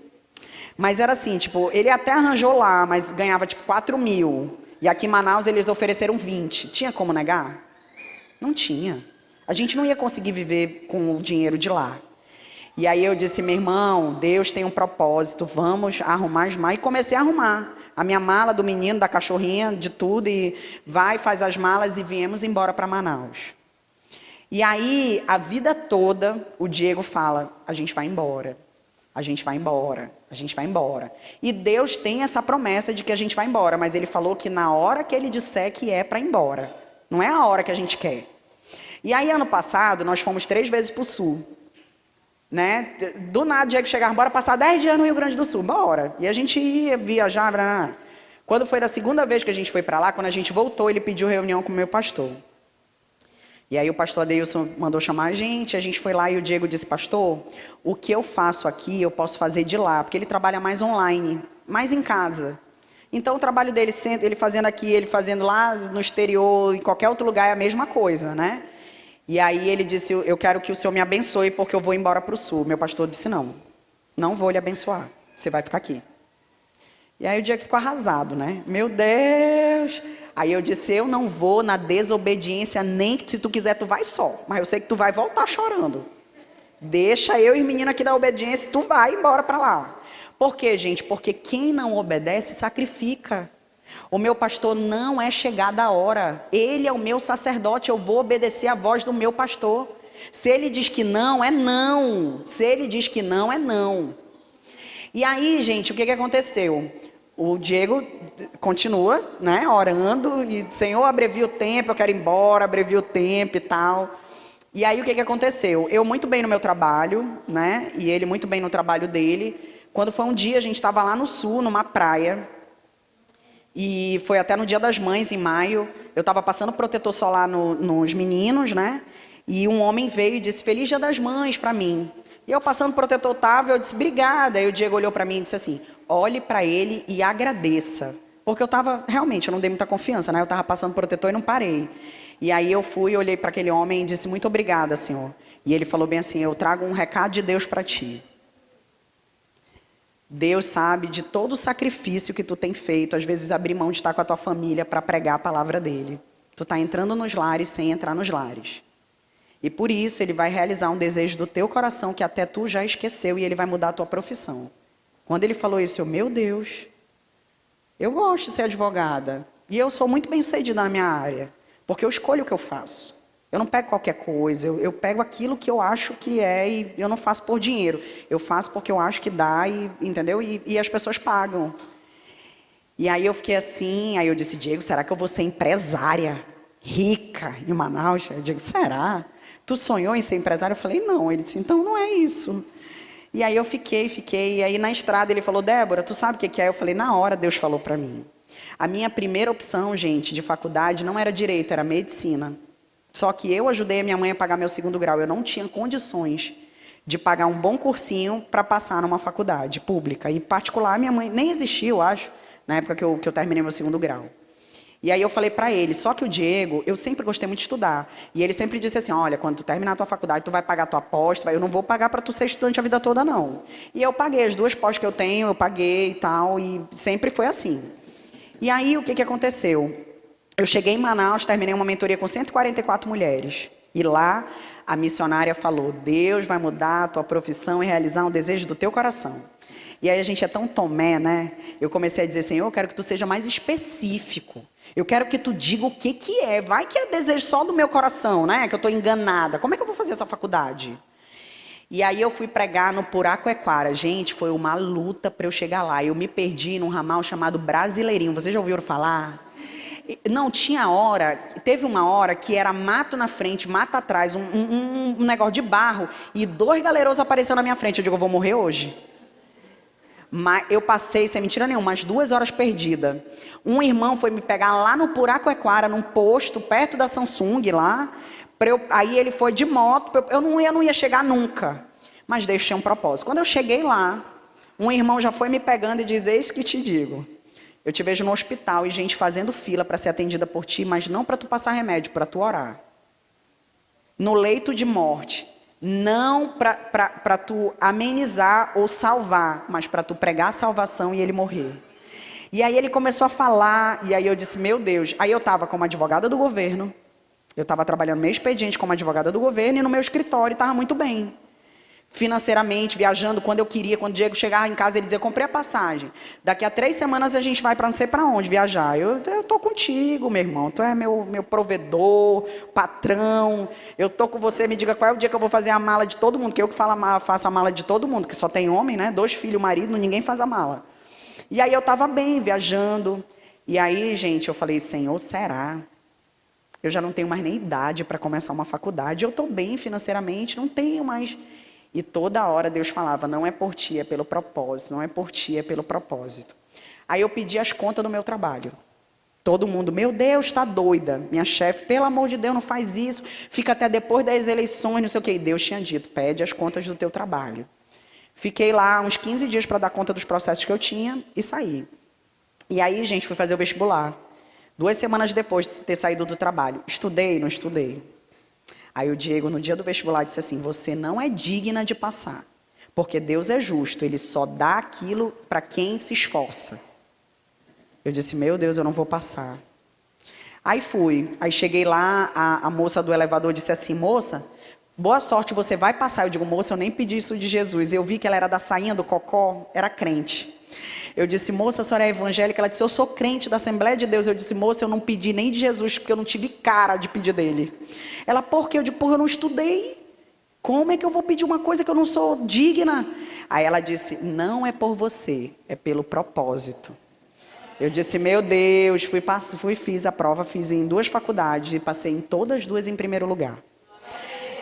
Mas era assim, tipo, ele até arranjou lá, mas ganhava tipo 4 mil. E aqui em Manaus eles ofereceram 20. Tinha como negar? Não tinha. A gente não ia conseguir viver com o dinheiro de lá. E aí eu disse, meu irmão, Deus tem um propósito, vamos arrumar as malas. E comecei a arrumar a minha mala do menino, da cachorrinha, de tudo. E faz as malas e viemos embora para Manaus. E aí, a vida toda, o Diego fala, a gente vai embora. A gente vai embora, a gente vai embora. E Deus tem essa promessa de que a gente vai embora. Mas ele falou que na hora que ele disser que é para ir embora. Não é a hora que a gente quer. E aí, ano passado, nós fomos 3 vezes para o sul. Né? Do nada, o Diego chegava, bora passar 10 dias no Rio Grande do Sul. Bora. E a gente ia viajar. Blá, blá. Quando foi da segunda vez que a gente foi para lá, quando a gente voltou, ele pediu reunião com o meu pastor. E aí o pastor Adeilson mandou chamar a gente foi lá e o Diego disse, pastor, o que eu faço aqui, eu posso fazer de lá. Porque ele trabalha mais online, mais em casa. Então, o trabalho dele, ele fazendo aqui, ele fazendo lá no exterior, em qualquer outro lugar, é a mesma coisa, né? E aí ele disse, eu quero que o Senhor me abençoe porque eu vou embora para o sul. Meu pastor disse, não vou lhe abençoar, você vai ficar aqui. E aí o Diego ficou arrasado, né? Meu Deus! Aí eu disse, eu não vou na desobediência, nem que se tu quiser tu vai só. Mas eu sei que tu vai voltar chorando. Deixa eu e o menino aqui da obediência, tu vai embora para lá. Por quê, gente? Porque quem não obedece sacrifica. O meu pastor não é chegada a hora. Ele é o meu sacerdote, eu vou obedecer a voz do meu pastor. Se ele diz que não, é não. Se ele diz que não, é não. E aí, gente, o que aconteceu? O Diego continua, né, orando, e Senhor, abrevia o tempo, eu quero ir embora, abrevia o tempo e tal. E aí o que aconteceu? Eu muito bem no meu trabalho, né? E ele muito bem no trabalho dele. Quando foi um dia, a gente estava lá no sul, numa praia. E foi até no Dia das Mães, em maio. Eu estava passando protetor solar nos meninos, né? E um homem veio e disse, Feliz Dia das Mães para mim. E eu passando protetor eu disse, obrigada. Aí o Diego olhou para mim e disse assim, olhe para ele e agradeça. Porque eu estava, realmente, eu não dei muita confiança, né? Eu estava passando protetor e não parei. E aí eu fui, olhei para aquele homem e disse, muito obrigada, Senhor. E ele falou bem assim, eu trago um recado de Deus para ti. Deus sabe de todo o sacrifício que tu tem feito, às vezes abrir mão de estar com a tua família para pregar a palavra dele. Tu está entrando nos lares sem entrar nos lares. E por isso ele vai realizar um desejo do teu coração que até tu já esqueceu e ele vai mudar a tua profissão. Quando ele falou isso, meu Deus, eu gosto de ser advogada. E eu sou muito bem-sucedida na minha área, porque eu escolho o que eu faço. Eu não pego qualquer coisa, eu pego aquilo que eu acho que é e eu não faço por dinheiro. Eu faço porque eu acho que dá, entendeu? E as pessoas pagam. E aí eu fiquei assim, aí eu disse, Diego, será que eu vou ser empresária rica em Manaus? Eu digo, será? Tu sonhou em ser empresária? Eu falei, não. Ele disse, então não é isso. E aí eu fiquei. E aí na estrada ele falou, Débora, tu sabe o que é? Eu falei, na hora Deus falou para mim. A minha primeira opção, gente, de faculdade não era direito, era medicina. Só que eu ajudei a minha mãe a pagar meu 2º grau. Eu não tinha condições de pagar um bom cursinho para passar numa faculdade pública. E particular, minha mãe nem existia, eu acho, na época que eu terminei meu 2º grau. E aí eu falei para ele, só que o Diego, eu sempre gostei muito de estudar. E ele sempre disse assim, olha, quando tu terminar a tua faculdade, tu vai pagar a tua pós, eu não vou pagar para tu ser estudante a vida toda, não. E eu paguei as 2 pós que eu tenho, eu paguei e tal, e sempre foi assim. E aí o que aconteceu? Eu cheguei em Manaus, terminei uma mentoria com 144 mulheres. E lá a missionária falou, Deus vai mudar a tua profissão e realizar um desejo do teu coração. E aí a gente é tão tomé, né? Eu comecei a dizer, Senhor, eu quero que tu seja mais específico. Eu quero que tu diga o que é. Vai que é desejo só do meu coração, né? Que eu estou enganada. Como é que eu vou fazer essa faculdade? E aí eu fui pregar no Puraquequara. Gente, foi uma luta para eu chegar lá. Eu me perdi num ramal chamado Brasileirinho. Vocês já ouviram falar? Não, teve uma hora que era mato na frente, mato atrás, um negócio de barro, e 2 galerosos apareceram na minha frente. Eu digo, eu vou morrer hoje. Mas eu passei, sem mentira nenhuma, umas 2 horas perdida. Um irmão foi me pegar lá no Puraquequara, num posto, perto da Samsung lá. Aí ele foi de moto, eu não ia chegar nunca. Mas Deus tinha um propósito. Quando eu cheguei lá, um irmão já foi me pegando e diz, eis que te digo. Eu te vejo no hospital e gente fazendo fila para ser atendida por ti, mas não para tu passar remédio, para tu orar. No leito de morte. Não para tu amenizar ou salvar, mas para tu pregar a salvação e ele morrer. E aí ele começou a falar, e aí eu disse, meu Deus. Aí eu estava como advogada do governo, eu estava trabalhando no meu expediente como advogada do governo e no meu escritório estava muito bem. Financeiramente, viajando quando eu queria, quando o Diego chegava em casa, ele dizia, comprei a passagem. Daqui a 3 semanas a gente vai para não sei para onde viajar. Eu tô contigo, meu irmão. Tu é meu provedor, patrão. Eu tô com você, me diga qual é o dia que eu vou fazer a mala de todo mundo, que eu que faço a mala de todo mundo, que só tem homem, né? 2 filhos, marido, ninguém faz a mala. E aí eu estava bem, viajando. E aí, gente, eu falei, Senhor, será? Eu já não tenho mais nem idade para começar uma faculdade. Eu estou bem financeiramente, não tenho mais... E toda hora Deus falava, não é por ti, é pelo propósito, não é por ti, é pelo propósito. Aí eu pedi as contas do meu trabalho. Todo mundo, meu Deus, está doida. Minha chefe, pelo amor de Deus, não faz isso. Fica até depois das eleições, não sei o quê. E Deus tinha dito, pede as contas do teu trabalho. Fiquei lá uns 15 dias para dar conta dos processos que eu tinha e saí. E aí, gente, fui fazer o vestibular. 2 semanas depois de ter saído do trabalho. Estudei, não estudei. Aí o Diego, no dia do vestibular, disse assim, você não é digna de passar, porque Deus é justo, Ele só dá aquilo para quem se esforça. Eu disse, meu Deus, eu não vou passar. Aí fui, aí cheguei lá, a moça do elevador disse assim, moça, boa sorte, você vai passar. Eu digo, moça, eu nem pedi isso de Jesus. Eu vi que ela era da sainha do cocó, era crente. Eu disse, moça, a senhora é evangélica? Ela disse, eu sou crente da Assembleia de Deus. Eu disse, moça, eu não pedi nem de Jesus, porque eu não tive cara de pedir dele. Ela, por quê? Eu digo, porque eu não estudei. Como é que eu vou pedir uma coisa que eu não sou digna? Aí ela disse, não é por você, é pelo propósito. Eu disse, meu Deus, fiz a prova, fiz em 2 faculdades e passei em todas 2 em primeiro lugar.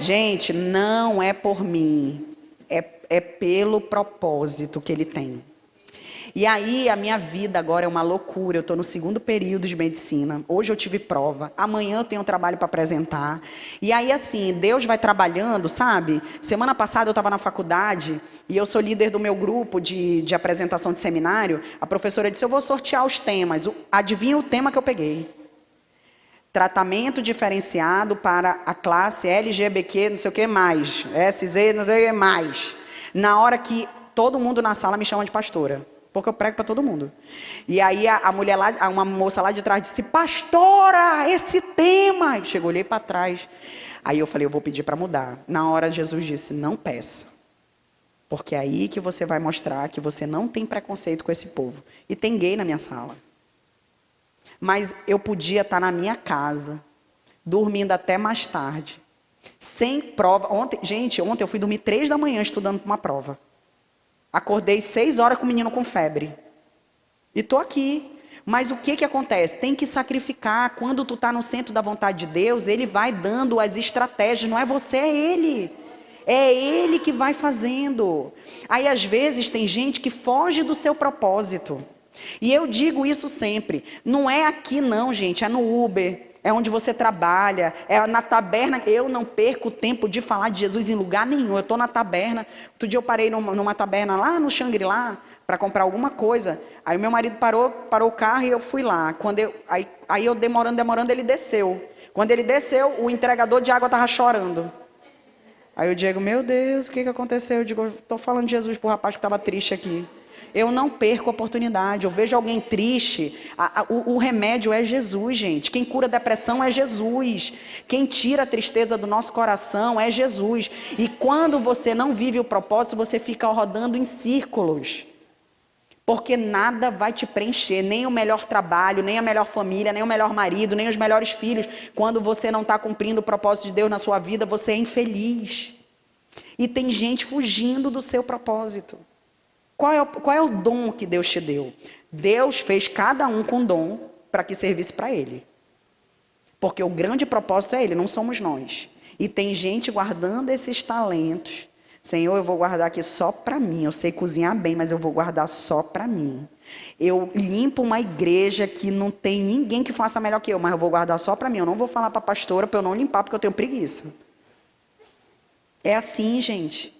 Gente, não é por mim, é pelo propósito que ele tem. E aí a minha vida agora é uma loucura. Eu estou no 2º período de medicina. Hoje eu tive prova. Amanhã eu tenho um trabalho para apresentar. E aí assim, Deus vai trabalhando, sabe? Semana passada eu estava na faculdade e eu sou líder do meu grupo de apresentação de seminário. A professora disse, eu vou sortear os temas. Adivinha o tema que eu peguei? Tratamento diferenciado para a classe LGBTQ, não sei o que mais. SZ, não sei o que mais. Na hora que todo mundo na sala me chama de pastora. Porque eu prego para todo mundo. E aí a mulher lá, uma moça lá de trás disse, pastora, esse tema. Chegou, olhei para trás. Aí eu falei, eu vou pedir para mudar. Na hora Jesus disse, não peça. Porque é aí que você vai mostrar que você não tem preconceito com esse povo. E tem gay na minha sala. Mas eu podia estar na minha casa, dormindo até mais tarde. Sem prova. Ontem eu fui dormir 3 da manhã estudando para uma prova. Acordei 6 horas com o menino com febre. E estou aqui. Mas o que acontece? Tem que sacrificar. Quando tu está no centro da vontade de Deus, Ele vai dando as estratégias. Não é você, é Ele. É Ele que vai fazendo. Aí às vezes tem gente que foge do seu propósito. E eu digo isso sempre. Não é aqui não, gente. É no Uber. É onde você trabalha, é na taberna. Eu não perco tempo de falar de Jesus em lugar nenhum. Eu estou na taberna. Outro dia eu parei numa taberna lá no Xangri-Lá para comprar alguma coisa. Aí meu marido parou o carro e eu fui lá. Aí eu demorando, ele desceu. Quando ele desceu, o entregador de água estava chorando. Aí eu digo, meu Deus, o que aconteceu? Eu digo, estou falando de Jesus para o rapaz que estava triste aqui. Eu não perco a oportunidade. Eu vejo alguém triste. O remédio é Jesus, gente. Quem cura a depressão é Jesus. Quem tira a tristeza do nosso coração é Jesus. E quando você não vive o propósito, você fica rodando em círculos. Porque nada vai te preencher. Nem o melhor trabalho, nem a melhor família, nem o melhor marido, nem os melhores filhos. Quando você não está cumprindo o propósito de Deus na sua vida, você é infeliz. E tem gente fugindo do seu propósito. Qual é o dom que Deus te deu? Deus fez cada um com dom para que servisse para Ele. Porque o grande propósito é Ele, não somos nós. E tem gente guardando esses talentos. Senhor, eu vou guardar aqui só para mim. Eu sei cozinhar bem, mas eu vou guardar só para mim. Eu limpo uma igreja que não tem ninguém que faça melhor que eu, mas eu vou guardar só para mim. Eu não vou falar para a pastora para eu não limpar, porque eu tenho preguiça. É assim, gente.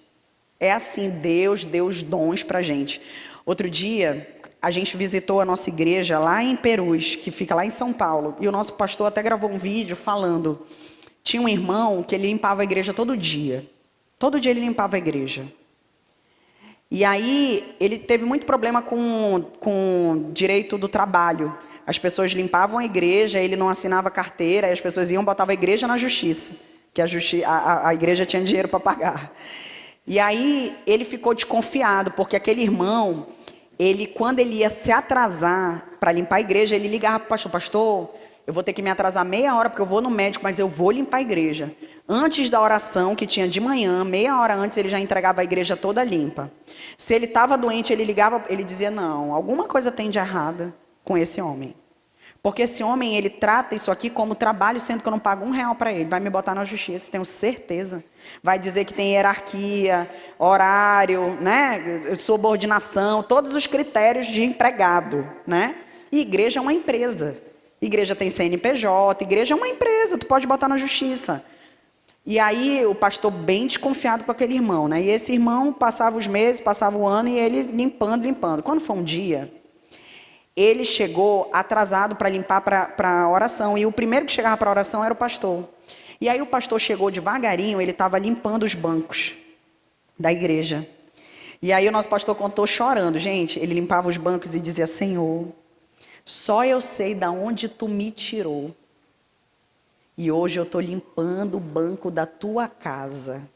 É assim, Deus deu os dons para a gente. Outro dia, a gente visitou a nossa igreja lá em Perus, que fica lá em São Paulo. E o nosso pastor até gravou um vídeo falando. Tinha um irmão que ele limpava a igreja todo dia. Todo dia ele limpava a igreja. E aí, ele teve muito problema com direito do trabalho. As pessoas limpavam a igreja, ele não assinava carteira, e as pessoas iam botar a igreja na justiça. Que a igreja tinha dinheiro para pagar. E aí ele ficou desconfiado, porque aquele irmão, quando ele ia se atrasar para limpar a igreja, ele ligava para o pastor, pastor, eu vou ter que me atrasar meia hora, porque eu vou no médico, mas eu vou limpar a igreja. Antes da oração, que tinha de manhã, meia hora antes, ele já entregava a igreja toda limpa. Se ele estava doente, ele ligava, ele dizia, não, alguma coisa tem de errada com esse homem. Porque esse homem, ele trata isso aqui como trabalho, sendo que eu não pago R$1 para ele. Vai me botar na justiça, tenho certeza. Vai dizer que tem hierarquia, horário, né? Subordinação, todos os critérios de empregado, né? E igreja é uma empresa. Igreja tem CNPJ, igreja é uma empresa, tu pode botar na justiça. E aí o pastor bem desconfiado com aquele irmão, né? E esse irmão passava os meses, passava o ano e ele limpando. Quando foi um dia, ele chegou atrasado para limpar para a oração. E o primeiro que chegava para a oração era o pastor. E aí o pastor chegou devagarinho, ele estava limpando os bancos da igreja. E aí o nosso pastor contou chorando. Gente, ele limpava os bancos e dizia, Senhor, só eu sei de onde tu me tirou. E hoje eu estou limpando o banco da tua casa.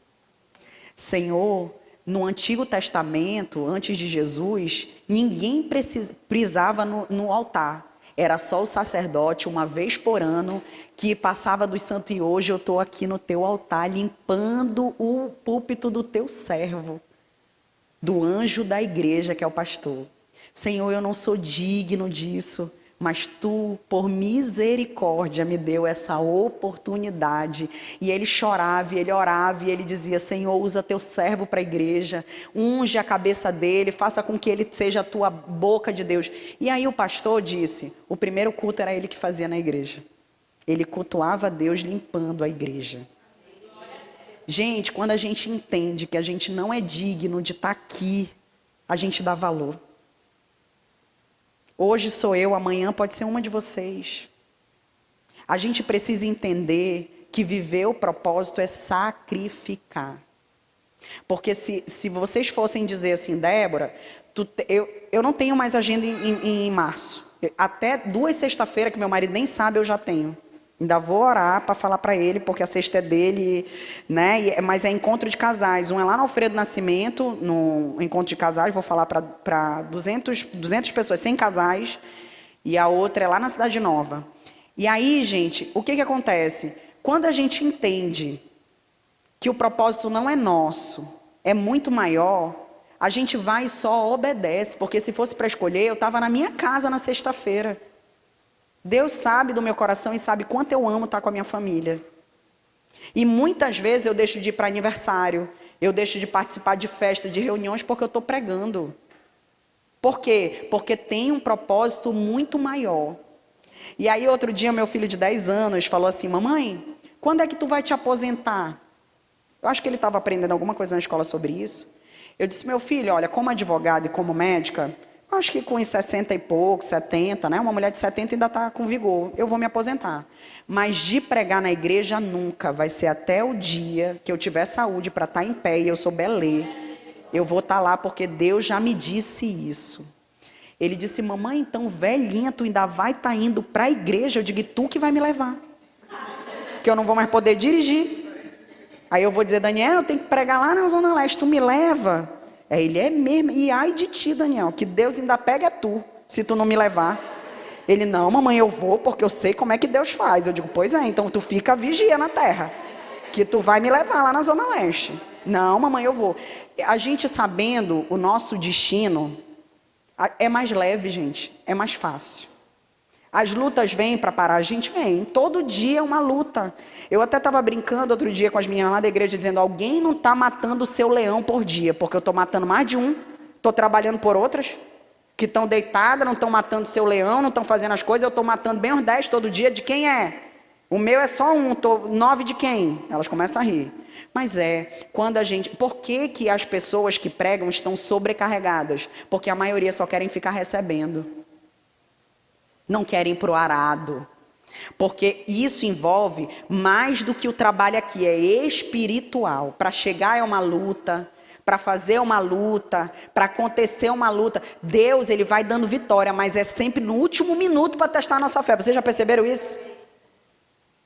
Senhor, no Antigo Testamento, antes de Jesus, ninguém pisava no altar. Era só o sacerdote, uma vez por ano, que passava dos santos. E hoje eu estou aqui no teu altar, limpando o púlpito do teu servo, do anjo da igreja, que é o pastor. Senhor, eu não sou digno disso, mas tu, por misericórdia, me deu essa oportunidade. E ele chorava, e ele orava, e ele dizia: Senhor, usa teu servo para a igreja, unge a cabeça dele, faça com que ele seja a tua boca de Deus. E aí o pastor disse, o primeiro culto era ele que fazia na igreja. Ele cultuava a Deus limpando a igreja. Gente, quando a gente entende que a gente não é digno de estar aqui, a gente dá valor. Hoje sou eu, amanhã pode ser uma de vocês. A gente precisa entender que viver o propósito é sacrificar. Porque se vocês fossem dizer assim, Débora, eu não tenho mais agenda em março. Até 2 sexta-feiras, que meu marido nem sabe, eu já tenho. Ainda vou orar para falar para ele, porque a sexta é dele, né? Mas é encontro de casais. Um é lá no Alfredo Nascimento, no encontro de casais, vou falar para 200 pessoas, 100 casais. E a outra é lá na Cidade Nova. E aí, gente, o que acontece? Quando a gente entende que o propósito não é nosso, é muito maior, a gente vai e só obedece. Porque se fosse para escolher, eu estava na minha casa na sexta-feira. Deus sabe do meu coração e sabe quanto eu amo estar com a minha família. E muitas vezes eu deixo de ir para aniversário, eu deixo de participar de festa, de reuniões, porque eu estou pregando. Por quê? Porque tem um propósito muito maior. E aí outro dia meu filho de 10 anos falou assim: mamãe, quando é que tu vai te aposentar? Eu acho que ele estava aprendendo alguma coisa na escola sobre isso. Eu disse: meu filho, olha, como advogado e como médica, acho que com uns 60 e pouco, 70, né? Uma mulher de 70 ainda está com vigor. Eu vou me aposentar. Mas de pregar na igreja nunca. Vai ser até o dia que eu tiver saúde para estar em pé e eu sou belê. Eu vou estar lá porque Deus já me disse isso. Ele disse: mamãe, então velhinha, tu ainda vai estar indo para a igreja? Eu digo: e tu que vai me levar. Que eu não vou mais poder dirigir. Aí eu vou dizer: Daniel, eu tenho que pregar lá na Zona Leste. Tu me leva? Ele é mesmo. E ai de ti, Daniel, que Deus ainda pega tu, se tu não me levar. Ele: não, mamãe, eu vou, porque eu sei como é que Deus faz. Eu digo: pois é, então tu fica vigia na terra, que tu vai me levar lá na Zona Leste. Não, mamãe, eu vou. A gente sabendo o nosso destino, é mais leve, gente, é mais fácil. As lutas vêm para parar, a gente vem. Todo dia é uma luta. Eu até estava brincando outro dia com as meninas lá da igreja, dizendo: alguém não está matando o seu leão por dia, porque eu estou matando mais de um. Estou trabalhando por outras, que estão deitadas, não estão matando seu leão, não estão fazendo as coisas. Eu estou matando bem uns 10 todo dia. De quem é? O meu é só um, 9 de quem? Elas começam a rir. Mas quando a gente... Por que as pessoas que pregam estão sobrecarregadas? Porque a maioria só querem ficar recebendo. Não querem ir para o arado. Porque isso envolve mais do que o trabalho aqui, é espiritual. Para chegar é uma luta, para fazer uma luta, para acontecer uma luta. Deus, ele vai dando vitória, mas é sempre no último minuto para testar a nossa fé. Vocês já perceberam isso?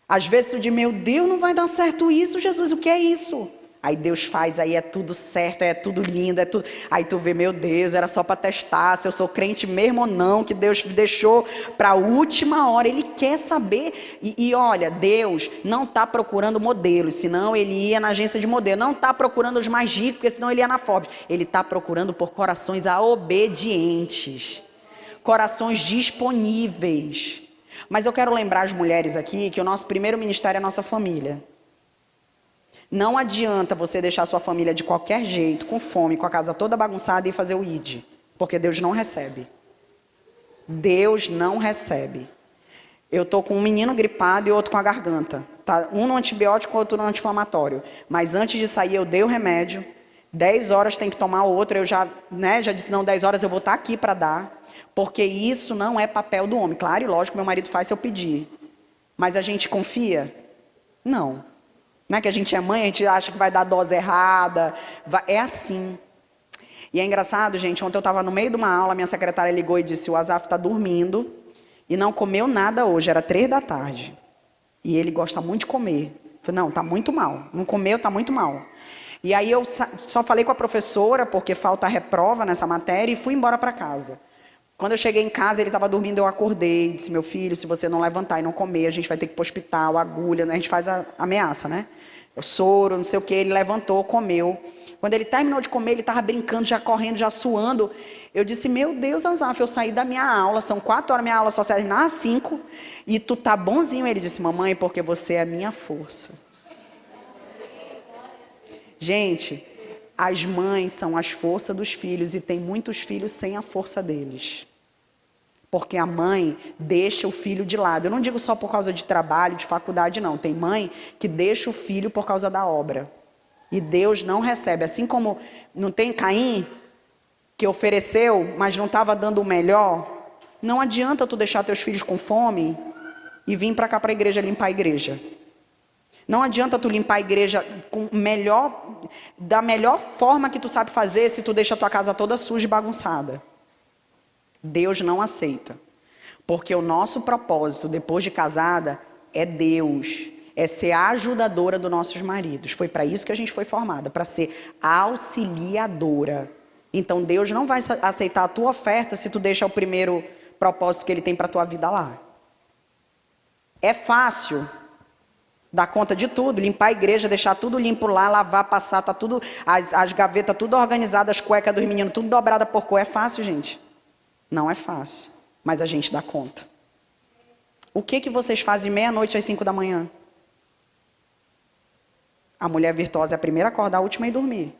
Às vezes tu diz: meu Deus, não vai dar certo isso, Jesus, o que é isso? Aí Deus faz, aí é tudo certo, é tudo lindo, é tudo... Aí tu vê: meu Deus, era só para testar se eu sou crente mesmo ou não, que Deus deixou para a última hora. Ele quer saber. E olha, Deus não está procurando modelos, senão ele ia na agência de modelo. Não está procurando os mais ricos, porque senão ele ia na Forbes. Ele está procurando por corações obedientes, corações disponíveis. Mas eu quero lembrar as mulheres aqui que o nosso primeiro ministério é a nossa família. Não adianta você deixar a sua família de qualquer jeito, com fome, com a casa toda bagunçada e fazer o ID. Porque Deus não recebe. Deus não recebe. Eu estou com um menino gripado e outro com a garganta. Tá? Um no antibiótico, outro no anti-inflamatório. Mas antes de sair eu dei o remédio. 10 horas tem que tomar outro. Eu já disse: não, 10 horas eu vou estar aqui para dar. Porque isso não é papel do homem. Claro e lógico, meu marido faz se eu pedir. Mas a gente confia? Não. Não é que a gente é mãe, a gente acha que vai dar dose errada. É assim. E é engraçado, gente, ontem eu estava no meio de uma aula, minha secretária ligou e disse: o Azaf está dormindo e não comeu nada hoje, era 3 da tarde. E ele gosta muito de comer. Eu falei: não, está muito mal. Não comeu, está muito mal. E aí eu só falei com a professora, porque falta reprova nessa matéria, e fui embora para casa. Quando eu cheguei em casa, ele estava dormindo, eu acordei, disse: meu filho, se você não levantar e não comer, a gente vai ter que ir para o hospital, agulha, né? A gente faz a ameaça, né? O soro, não sei o que. Ele levantou, comeu. Quando ele terminou de comer, ele estava brincando, já correndo, já suando. Eu disse, meu Deus, Azaf, eu saí da minha aula, são 4 horas, minha aula só termina às 5, e tu tá bonzinho. Ele disse, mamãe, porque você é a minha força. Gente, as mães são as forças dos filhos, e tem muitos filhos sem a força deles. Porque a mãe deixa o filho de lado. Eu não digo só por causa de trabalho, de faculdade, não. Tem mãe que deixa o filho por causa da obra. E Deus não recebe. Assim como não tem Caim, que ofereceu, mas não estava dando o melhor. Não adianta tu deixar teus filhos com fome e vir para cá para a igreja limpar a igreja. Não adianta tu limpar a igreja da melhor forma que tu sabe fazer, se tu deixa a tua casa toda suja e bagunçada. Deus não aceita. Porque o nosso propósito, depois de casada, é Deus. É ser a ajudadora dos nossos maridos. Foi para isso que a gente foi formada, para ser auxiliadora. Então Deus não vai aceitar a tua oferta se tu deixa o primeiro propósito que Ele tem para a tua vida lá. É fácil dar conta de tudo, limpar a igreja, deixar tudo limpo lá, lavar, passar, tá tudo, as gavetas tudo organizadas, as cuecas dos meninos tudo dobrada por cor. É fácil, gente? Não é fácil, mas a gente dá conta. O que vocês fazem meia-noite às 5 da manhã? A mulher virtuosa é a primeira a acordar, a última a ir dormir.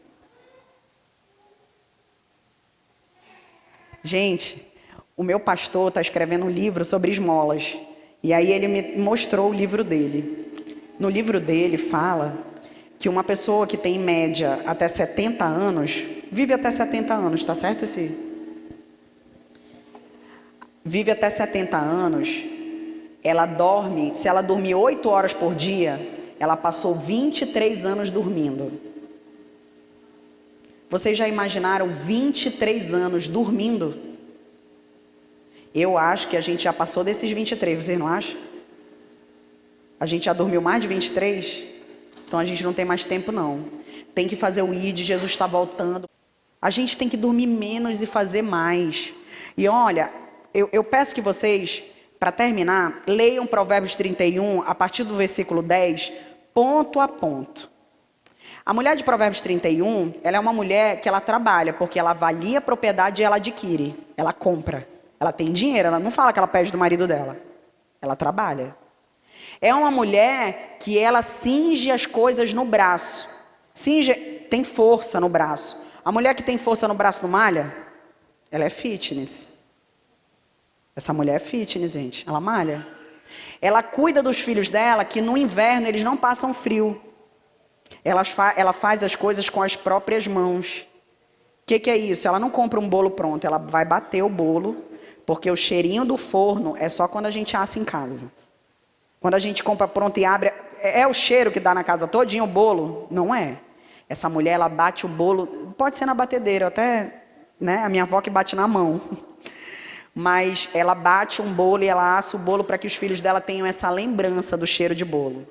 Gente, o meu pastor está escrevendo um livro sobre esmolas. E aí ele me mostrou o livro dele. No livro dele fala que uma pessoa que tem em média até 70 anos, vive até 70 anos, tá certo vive até 70 anos, ela dorme, se ela dormir 8 horas por dia, ela passou 23 anos dormindo. Vocês já imaginaram 23 anos dormindo? Eu acho que a gente já passou desses 23, vocês não acham? A gente já dormiu mais de 23? Então a gente não tem mais tempo não. Tem que fazer o ID, Jesus está voltando. A gente tem que dormir menos e fazer mais. E olha, eu peço que vocês, para terminar, leiam Provérbios 31, a partir do versículo 10, ponto a ponto. A mulher de Provérbios 31, ela é uma mulher que ela trabalha, porque ela avalia a propriedade e ela adquire, ela compra. Ela tem dinheiro, ela não fala que ela pede do marido dela. Ela trabalha. É uma mulher que ela cinge as coisas no braço. Cinge, tem força no braço. A mulher que tem força no braço não malha? Ela é fitness. Essa mulher é fitness, gente. Ela malha. Ela cuida dos filhos dela, que no inverno eles não passam frio. Ela faz as coisas com as próprias mãos. O que é isso? Ela não compra um bolo pronto. Ela vai bater o bolo, porque o cheirinho do forno é só quando a gente assa em casa. Quando a gente compra pronto e abre, é o cheiro que dá na casa todinho o bolo? Não é. Essa mulher, ela bate o bolo, pode ser na batedeira, até, né, a minha avó que bate na mão. Mas ela bate um bolo e ela assa o bolo para que os filhos dela tenham essa lembrança do cheiro de bolo.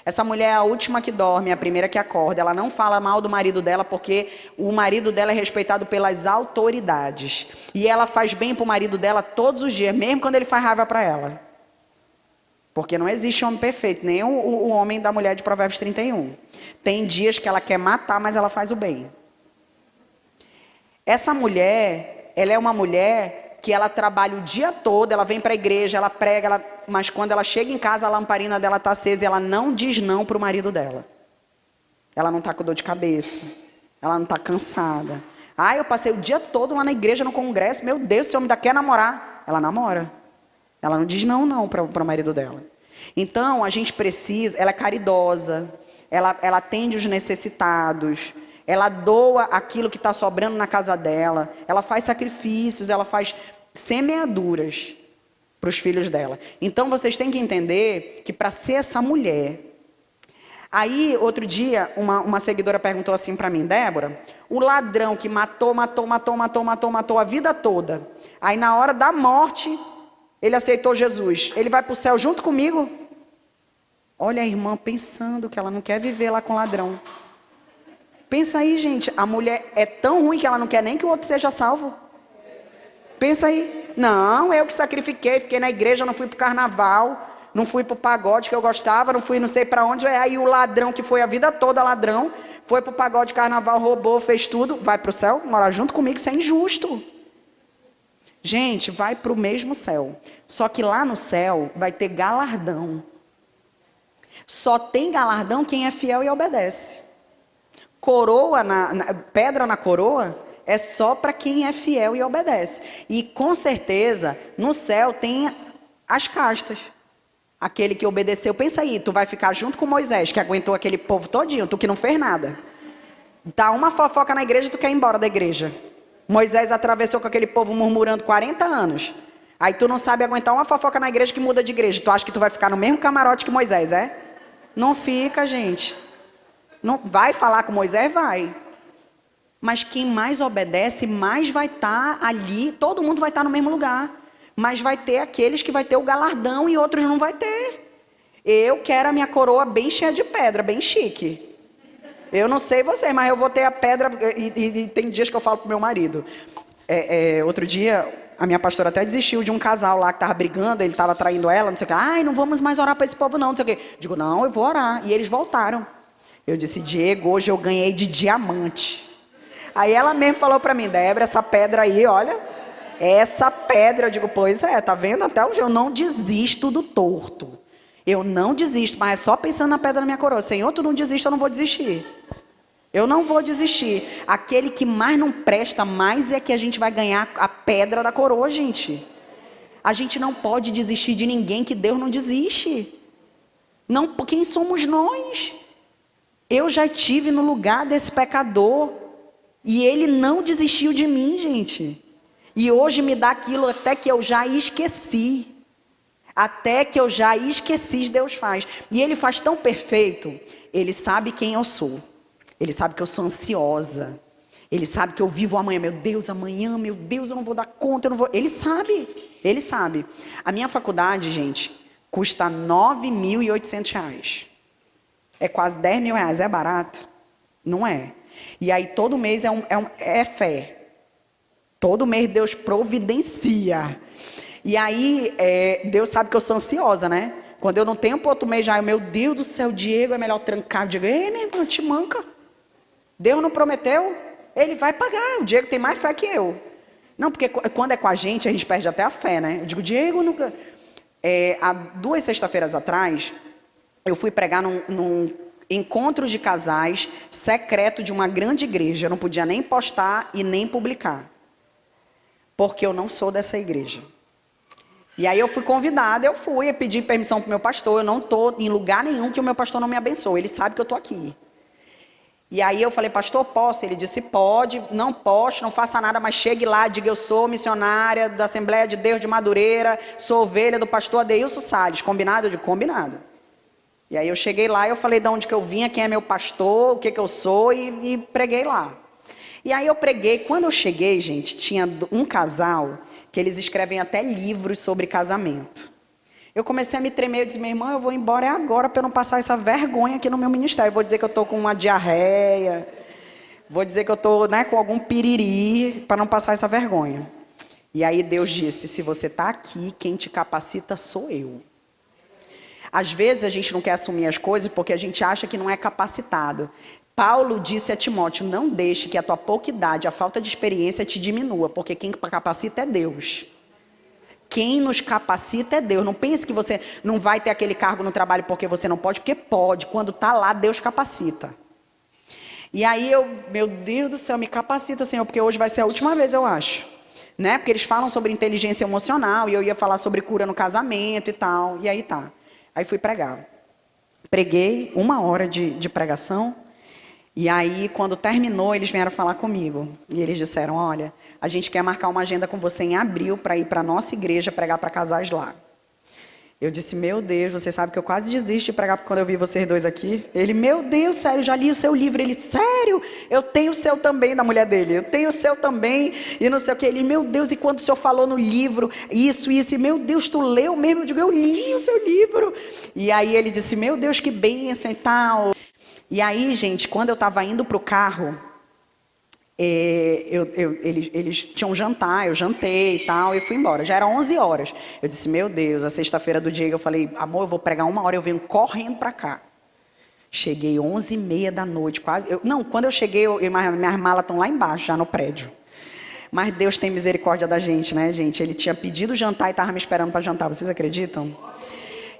Essa mulher é a última que dorme, é a primeira que acorda. Ela não fala mal do marido dela porque o marido dela é respeitado pelas autoridades. E ela faz bem para o marido dela todos os dias, mesmo quando ele faz raiva para ela. Porque não existe homem perfeito, nem o homem da mulher de Provérbios 31. Tem dias que ela quer matar, mas ela faz o bem. Essa mulher, ela é uma mulher que ela trabalha o dia todo, ela vem para a igreja, ela prega, mas quando ela chega em casa, a lamparina dela está acesa e ela não diz não para o marido dela. Ela não está com dor de cabeça, ela não está cansada. Ah, eu passei o dia todo lá na igreja, no congresso, meu Deus, esse homem ainda quer namorar. Ela namora. Ela não diz não para o marido dela. Então, a gente precisa, ela é caridosa, ela atende os necessitados, ela doa aquilo que está sobrando na casa dela, ela faz sacrifícios, ela faz semeaduras para os filhos dela. Então, vocês têm que entender que para ser essa mulher... Aí, outro dia, uma seguidora perguntou assim para mim, Débora, o ladrão que matou a vida toda, aí na hora da morte, ele aceitou Jesus, ele vai para o céu junto comigo? Olha a irmã pensando que ela não quer viver lá com o ladrão. Pensa aí, gente, a mulher é tão ruim que ela não quer nem que o outro seja salvo. Pensa aí. Não, eu que sacrifiquei, fiquei na igreja, não fui para o carnaval, não fui para o pagode que eu gostava, não fui não sei para onde. Aí o ladrão que foi a vida toda ladrão, foi para o pagode, carnaval, roubou, fez tudo, vai para o céu, morar junto comigo, isso é injusto. Gente, vai para o mesmo céu. Só que lá no céu vai ter galardão. Só tem galardão quem é fiel e obedece. Coroa, pedra na coroa, é só para quem é fiel e obedece. E com certeza, no céu tem as castas. Aquele que obedeceu, pensa aí, tu vai ficar junto com Moisés, que aguentou aquele povo todinho, tu que não fez nada. Tá uma fofoca na igreja, tu quer ir embora da igreja. Moisés atravessou com aquele povo murmurando 40 anos. Aí tu não sabe aguentar uma fofoca na igreja que muda de igreja. Tu acha que tu vai ficar no mesmo camarote que Moisés, é? Não fica, gente. Não, vai falar com Moisés? Vai. Mas quem mais obedece, mais vai estar ali. Todo mundo vai estar no mesmo lugar. Mas vai ter aqueles que vai ter o galardão e outros não vai ter. Eu quero a minha coroa bem cheia de pedra, bem chique. Eu não sei você, mas eu vou ter a pedra. E tem dias que eu falo pro meu marido. Outro dia, a minha pastora até desistiu de um casal lá que estava brigando, ele estava traindo ela, não sei o que. Ai, não vamos mais orar para esse povo não sei o que. Digo, não, eu vou orar. E eles voltaram. Eu disse, Diego, hoje eu ganhei de diamante. Aí ela mesmo falou para mim, Débora, essa pedra aí, olha... Essa pedra, eu digo, pois é, tá vendo? Até hoje eu não desisto do torto. Eu não desisto, mas é só pensando na pedra na minha coroa. Senhor, tu não desiste, eu não vou desistir. Eu não vou desistir. Aquele que mais não presta, mais é que a gente vai ganhar a pedra da coroa, gente. A gente não pode desistir de ninguém, que Deus não desiste. Não, quem somos nós? Eu já estive no lugar desse pecador. E ele não desistiu de mim, gente. E hoje me dá aquilo até que eu já esqueci. Até que eu já esqueci, Deus faz. E Ele faz tão perfeito. Ele sabe quem eu sou. Ele sabe que eu sou ansiosa. Ele sabe que eu vivo amanhã. Meu Deus, amanhã, meu Deus, eu não vou dar conta. Eu não vou... Ele sabe. Ele sabe. A minha faculdade, gente, custa R$ 9.800. É quase R$ 10.000. É barato? Não é. E aí todo mês é fé. Todo mês Deus providencia. E aí, Deus sabe que eu sou ansiosa, né? Quando eu não tenho para outro mês, já, meu Deus do céu, Diego, é melhor trancar. Eu digo, ei, minha irmã, te manca. Deus não prometeu? Ele vai pagar. O Diego tem mais fé que eu. Não, porque quando é com a gente perde até a fé, né? Eu digo, Diego, nunca... há 2 sextas-feiras atrás, eu fui pregar num encontro de casais secreto de uma grande igreja. Eu não podia nem postar e nem publicar. Porque eu não sou dessa igreja. E aí eu fui convidada, eu pedi permissão para o meu pastor, eu não estou em lugar nenhum que o meu pastor não me abençoe, ele sabe que eu estou aqui. E aí eu falei, pastor, posso? Ele disse, pode, não poste, não faça nada, mas chegue lá, diga, eu sou missionária da Assembleia de Deus de Madureira, sou ovelha do pastor Adeilson Salles, combinado? Eu digo, combinado. E aí eu cheguei lá, eu falei de onde que eu vinha, quem é meu pastor, o que que eu sou, e preguei lá. E aí eu preguei, quando eu cheguei, gente, tinha um casal que eles escrevem até livros sobre casamento. Eu comecei a me tremer, eu disse, minha irmã, eu vou embora agora para eu não passar essa vergonha aqui no meu ministério. Eu vou dizer que eu estou com uma diarreia, vou dizer que eu estou com algum piriri, para não passar essa vergonha. E aí Deus disse, se você está aqui, quem te capacita sou eu. Às vezes a gente não quer assumir as coisas porque a gente acha que não é capacitado. Paulo disse a Timóteo, não deixe que a tua pouca idade, a falta de experiência te diminua, porque quem capacita é Deus. Quem nos capacita é Deus. Não pense que você não vai ter aquele cargo no trabalho porque você não pode, porque pode. Quando está lá, Deus capacita. E aí meu Deus do céu, me capacita, Senhor, porque hoje vai ser a última vez, eu acho. Né? Porque eles falam sobre inteligência emocional, e eu ia falar sobre cura no casamento e tal. E aí tá. Aí fui pregar. Preguei 1 hora de pregação. E aí, quando terminou, eles vieram falar comigo. E eles disseram, olha, a gente quer marcar uma agenda com você em abril para ir para a nossa igreja pregar para casais lá. Eu disse, meu Deus, você sabe que eu quase desisto de pregar quando eu vi vocês dois aqui. Ele, meu Deus, sério, já li o seu livro. Ele, sério? Eu tenho o seu também, da mulher dele. Eu tenho o seu também, e não sei o que. Ele, meu Deus, e quando o senhor falou no livro, isso, e meu Deus, tu leu mesmo? Eu digo, eu li o seu livro. E aí ele disse, meu Deus, que bênção e tal. E aí, gente, quando eu estava indo para o carro, eles tinham jantar, eu jantei e tal, e fui embora. Já era 11 horas. Eu disse, meu Deus, a sexta-feira do Diego, eu falei, amor, eu vou pregar 1 hora, eu venho correndo para cá. Cheguei 11h30 da noite, quase. Quando eu cheguei, minhas malas estão lá embaixo, já no prédio. Mas Deus tem misericórdia da gente, né, gente? Ele tinha pedido jantar e estava me esperando para jantar, vocês acreditam?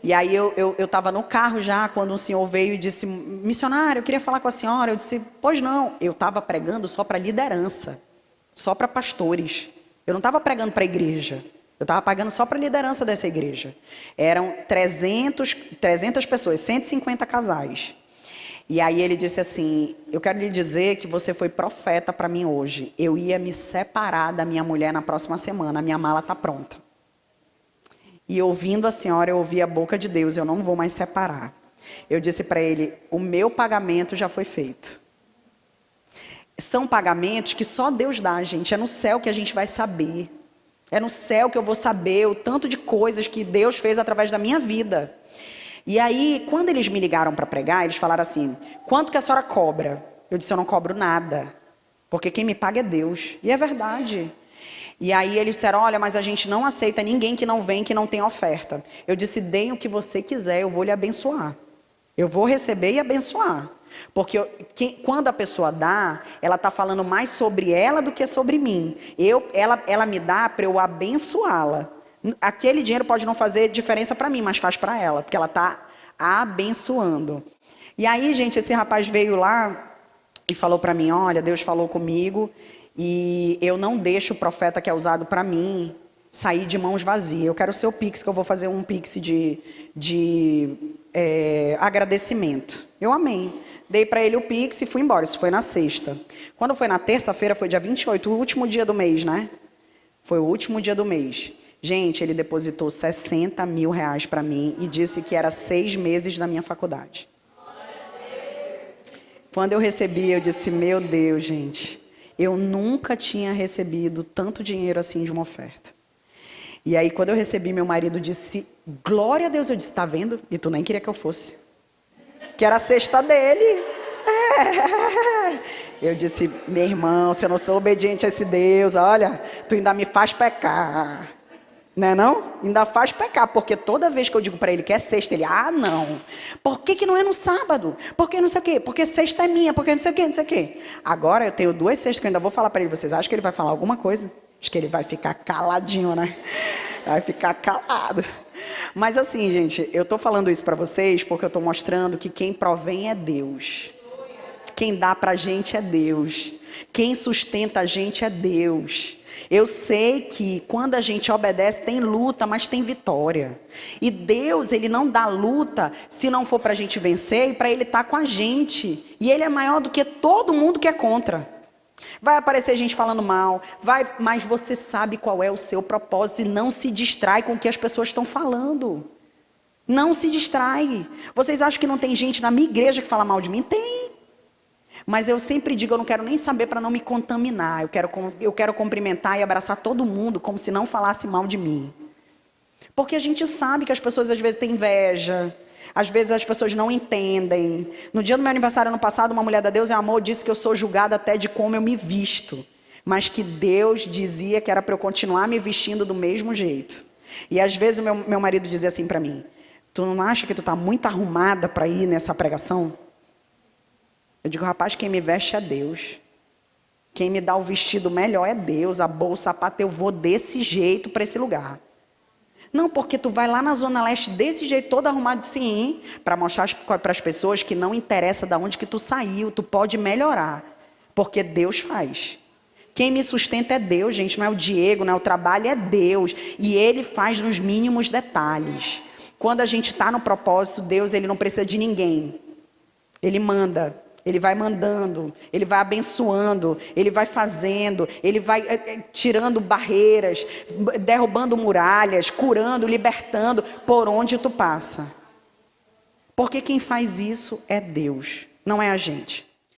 E aí eu estava no carro já, quando um senhor veio e disse, missionário, eu queria falar com a senhora. Eu disse, pois não. Eu estava pregando só para liderança, só para pastores. Eu não estava pregando para a igreja. Eu estava pagando só para a liderança dessa igreja. Eram 300 pessoas, 150 casais. E aí ele disse assim, eu quero lhe dizer que você foi profeta para mim hoje. Eu ia me separar da minha mulher na próxima semana, a minha mala está pronta. E ouvindo a senhora, eu ouvi a boca de Deus, eu não vou mais separar. Eu disse para ele, o meu pagamento já foi feito. São pagamentos que só Deus dá, gente. É no céu que a gente vai saber. É no céu que eu vou saber o tanto de coisas que Deus fez através da minha vida. E aí, quando eles me ligaram para pregar, eles falaram assim, quanto que a senhora cobra? Eu disse, eu não cobro nada, porque quem me paga é Deus. E é verdade. E aí eles disseram, olha, mas a gente não aceita ninguém que não vem, que não tem oferta. Eu disse, deem o que você quiser, eu vou lhe abençoar. Eu vou receber e abençoar. Porque quando a pessoa dá, ela está falando mais sobre ela do que sobre mim. Ela me dá para eu abençoá-la. Aquele dinheiro pode não fazer diferença para mim, mas faz para ela, porque ela está abençoando. E aí, gente, esse rapaz veio lá e falou para mim, olha, Deus falou comigo e eu não deixo o profeta que é usado para mim sair de mãos vazias. Eu quero o seu pix, que eu vou fazer um pix de agradecimento. Eu amei. Dei para ele o pix e fui embora. Isso foi na sexta. Quando foi na terça-feira, foi dia 28, o último dia do mês, né? Foi o último dia do mês. Gente, ele depositou 60 mil reais para mim e disse que era 6 meses da minha faculdade. Quando eu recebi, eu disse, meu Deus, gente, eu nunca tinha recebido tanto dinheiro assim de uma oferta. E aí, quando eu recebi, meu marido disse, glória a Deus. Eu disse, tá vendo? E tu nem queria que eu fosse. Que era a sexta dele. Eu disse, meu irmão, se eu não sou obediente a esse Deus, olha, tu ainda me faz pecar. Não é não? Ainda faz pecar, porque toda vez que eu digo para ele que é sexta, ele, não. Por que não é no sábado? Porque não sei o quê? Porque sexta é minha, porque não sei o quê, não sei o quê. Agora eu tenho 2 sextas que eu ainda vou falar para ele. Vocês acham que ele vai falar alguma coisa? Acho que ele vai ficar caladinho, né? Vai ficar calado. Mas assim, gente, eu estou falando isso para vocês porque eu estou mostrando que quem provém é Deus. Quem dá para a gente é Deus. Quem sustenta a gente é Deus. Eu sei que quando a gente obedece tem luta, mas tem vitória. E Deus, Ele não dá luta se não for para a gente vencer e para Ele estar com a gente. E Ele é maior do que todo mundo que é contra. Vai aparecer gente falando mal, mas você sabe qual é o seu propósito e não se distrai com o que as pessoas estão falando. Não se distrai. Vocês acham que não tem gente na minha igreja que fala mal de mim? Tem. Mas eu sempre digo, eu não quero nem saber para não me contaminar. Eu quero cumprimentar e abraçar todo mundo como se não falasse mal de mim. Porque a gente sabe que as pessoas às vezes têm inveja. Às vezes as pessoas não entendem. No dia do meu aniversário ano passado, uma mulher da Deus e Amor disse que eu sou julgada até de como eu me visto. Mas que Deus dizia que era para eu continuar me vestindo do mesmo jeito. E às vezes o meu marido dizia assim para mim, tu não acha que tu está muito arrumada para ir nessa pregação? Eu digo, rapaz, quem me veste é Deus. Quem me dá o vestido melhor é Deus. A bolsa, o sapato, eu vou desse jeito para esse lugar. Não, porque tu vai lá na Zona Leste desse jeito, todo arrumado, sim, para mostrar para as pessoas que não interessa de onde que tu saiu, tu pode melhorar. Porque Deus faz. Quem me sustenta é Deus, gente, não é o Diego, não é o trabalho, é Deus. E Ele faz nos mínimos detalhes. Quando a gente está no propósito, Deus, Ele não precisa de ninguém. Ele manda. Ele vai mandando, Ele vai abençoando, Ele vai fazendo, Ele vai tirando barreiras, derrubando muralhas, curando, libertando por onde tu passa. Porque quem faz isso é Deus, não é a gente.